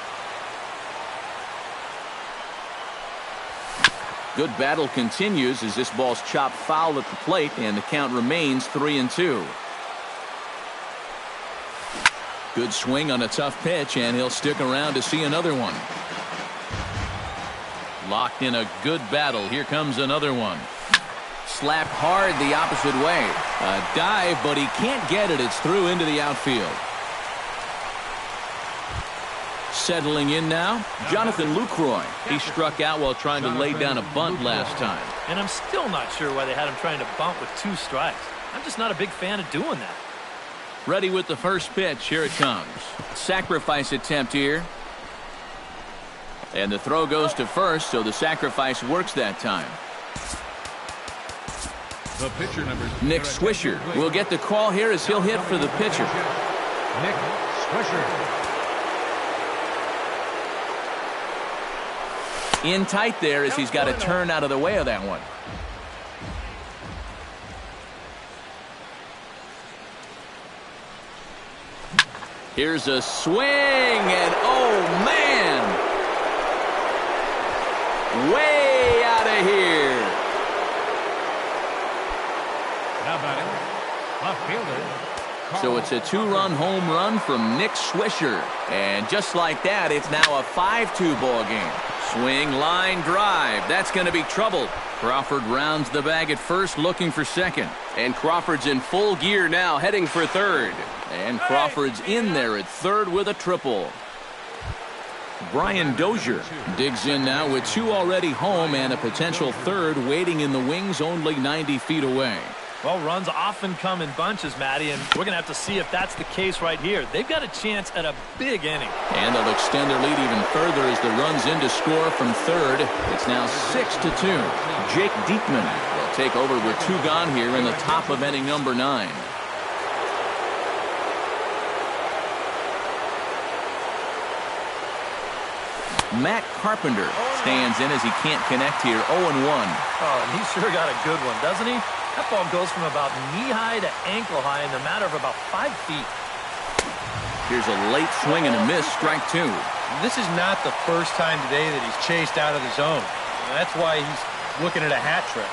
Good battle continues as this ball's chopped foul at the plate, and the count remains 3-2. Good swing on a tough pitch, and he'll stick around to see another one. Locked in a good battle. Here comes another one. Slapped hard the opposite way. A dive, but he can't get it. It's through into the outfield. Settling in now, Jonathan Lucroy. He struck out while trying to lay down a bunt last time. And I'm still not sure why they had him trying to bunt with 2 strikes. I'm just not a big fan of doing that. Ready with the first pitch. Here it comes. Sacrifice attempt here. And the throw goes to first, so the sacrifice works that time. The pitcher Nick Swisher will get the call here as he'll hit for the pitcher. Nick Swisher. In tight there as he's got to turn out of the way of that one. Here's a swing, and oh, man! Way out of here. Now batting, left fielder. So it's a two-run home run from Nick Swisher. And just like that, it's now a 5-2 ball game. Swing, line, drive. That's going to be trouble. Crawford rounds the bag at first, looking for second. And Crawford's in full gear now, heading for third. And Crawford's in there at third with a triple. Brian Dozier digs in now with two already home and a potential third waiting in the wings only 90 feet away. Well, runs often come in bunches, Matty, and we're going to have to see if that's the case right here. They've got a chance at a big inning. And they'll extend their lead even further as the run's in to score from third. It's now 6-2. Jake Diekman will take over with two gone here in the top of inning number 9. Matt Carpenter stands in as he can't connect here. 0-1. Oh, and he sure got a good one, doesn't he? That ball goes from about knee-high to ankle-high in the matter of about 5 feet. Here's a late swing and a miss, strike 2. This is not the first time today that he's chased out of the zone. That's why he's looking at a hat trick.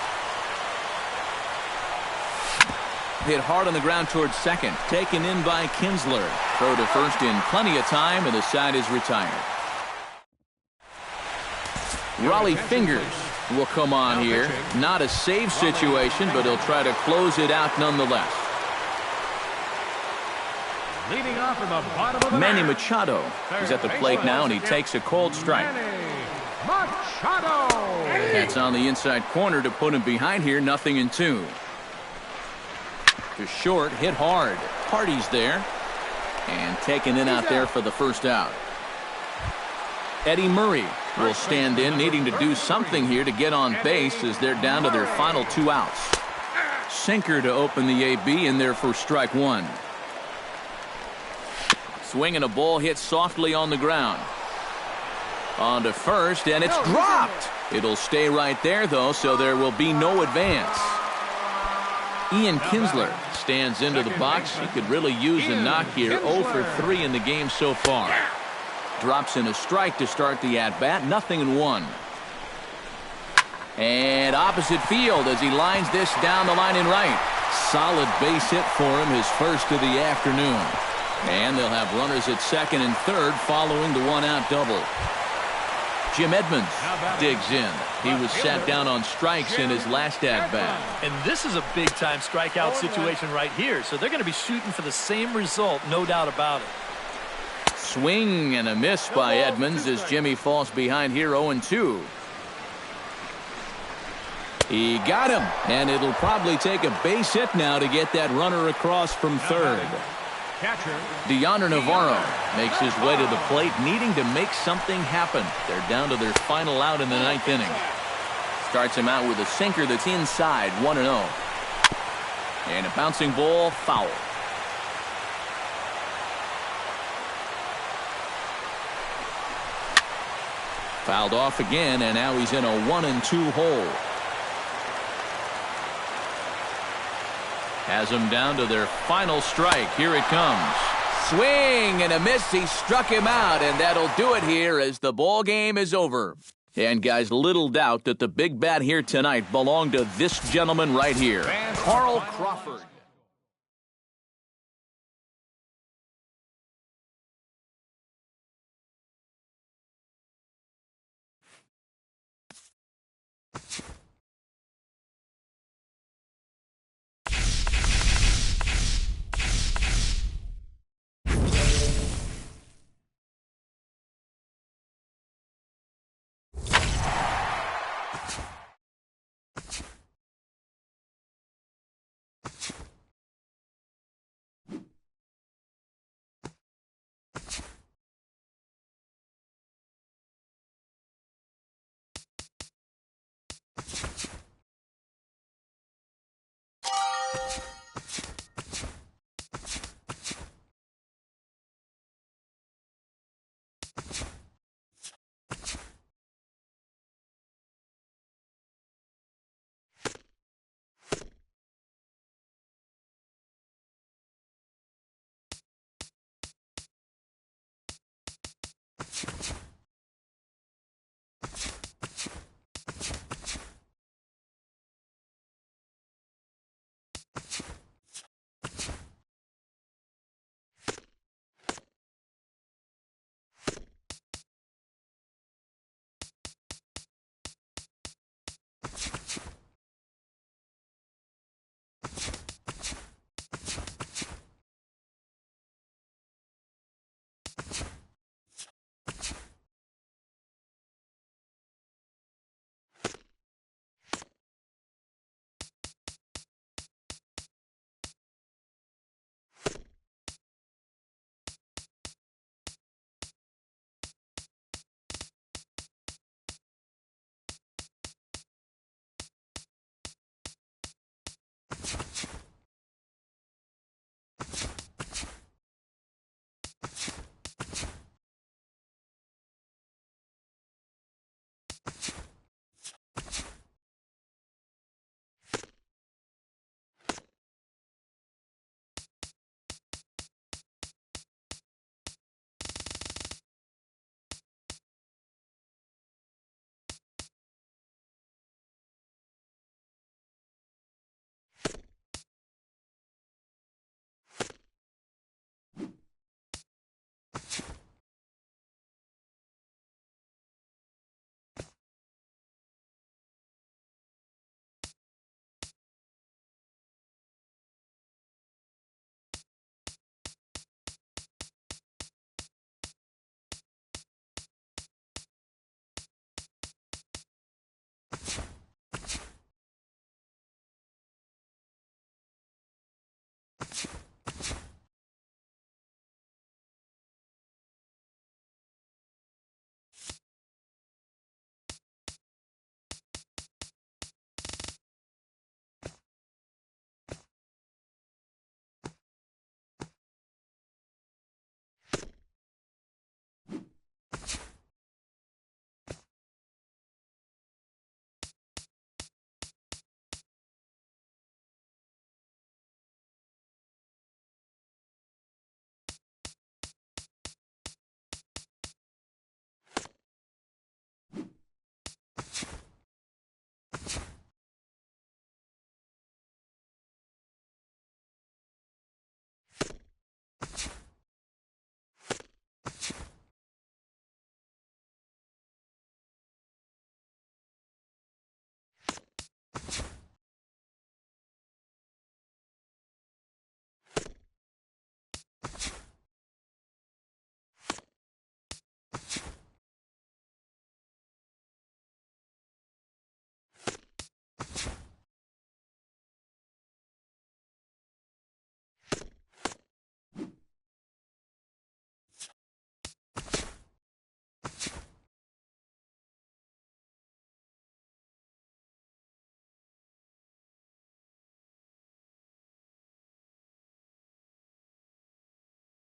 Hit hard on the ground towards second. Taken in by Kinsler. Throw to first in plenty of time, and the side is retired. Raleigh Fingers will come on here. Not a save situation, but he'll try to close it out nonetheless. Leading off from the bottom of the Manny ninth. Machado is at the plate now, and he takes a cold strike. Machado. That's on the inside corner to put him behind here. 0-2. To short, hit hard. Party's there. And taken in out there for the first out. Eddie Murray will stand in, needing to do something here to get on base as they're down to their final 2 outs. Sinker to open the AB in there for strike 1. Swing and a ball hit softly on the ground. On to first, and it's dropped. It'll stay right there, though, so there will be no advance. Ian Kinsler stands into the box. He could really use a knock here. 0 for 3 in the game so far. Drops in a strike to start the at-bat. 0-1. And opposite field as he lines this down the line in right. Solid base hit for him, his first of the afternoon. And they'll have runners at second and third following the one-out double. Jim Edmonds digs in. He was sat down on strikes in his last at-bat. And this is a big-time strikeout situation right here, so they're going to be shooting for the same result, no doubt about it. Swing and a miss by Edmonds as Jimmy falls behind here 0-2. He got him, and it'll probably take a base hit now to get that runner across from third. Deoner Navarro makes his way to the plate, needing to make something happen. They're down to their final out in the 9th inning. Starts him out with a sinker that's inside, 1-0. And a bouncing ball, foul. Fouled off again, and now he's in a 1-2 hole. Has them down to their final strike. Here it comes. Swing and a miss. He struck him out, and that'll do it here as the ball game is over. And guys, little doubt that the big bat here tonight belonged to this gentleman right here, Carl Crawford.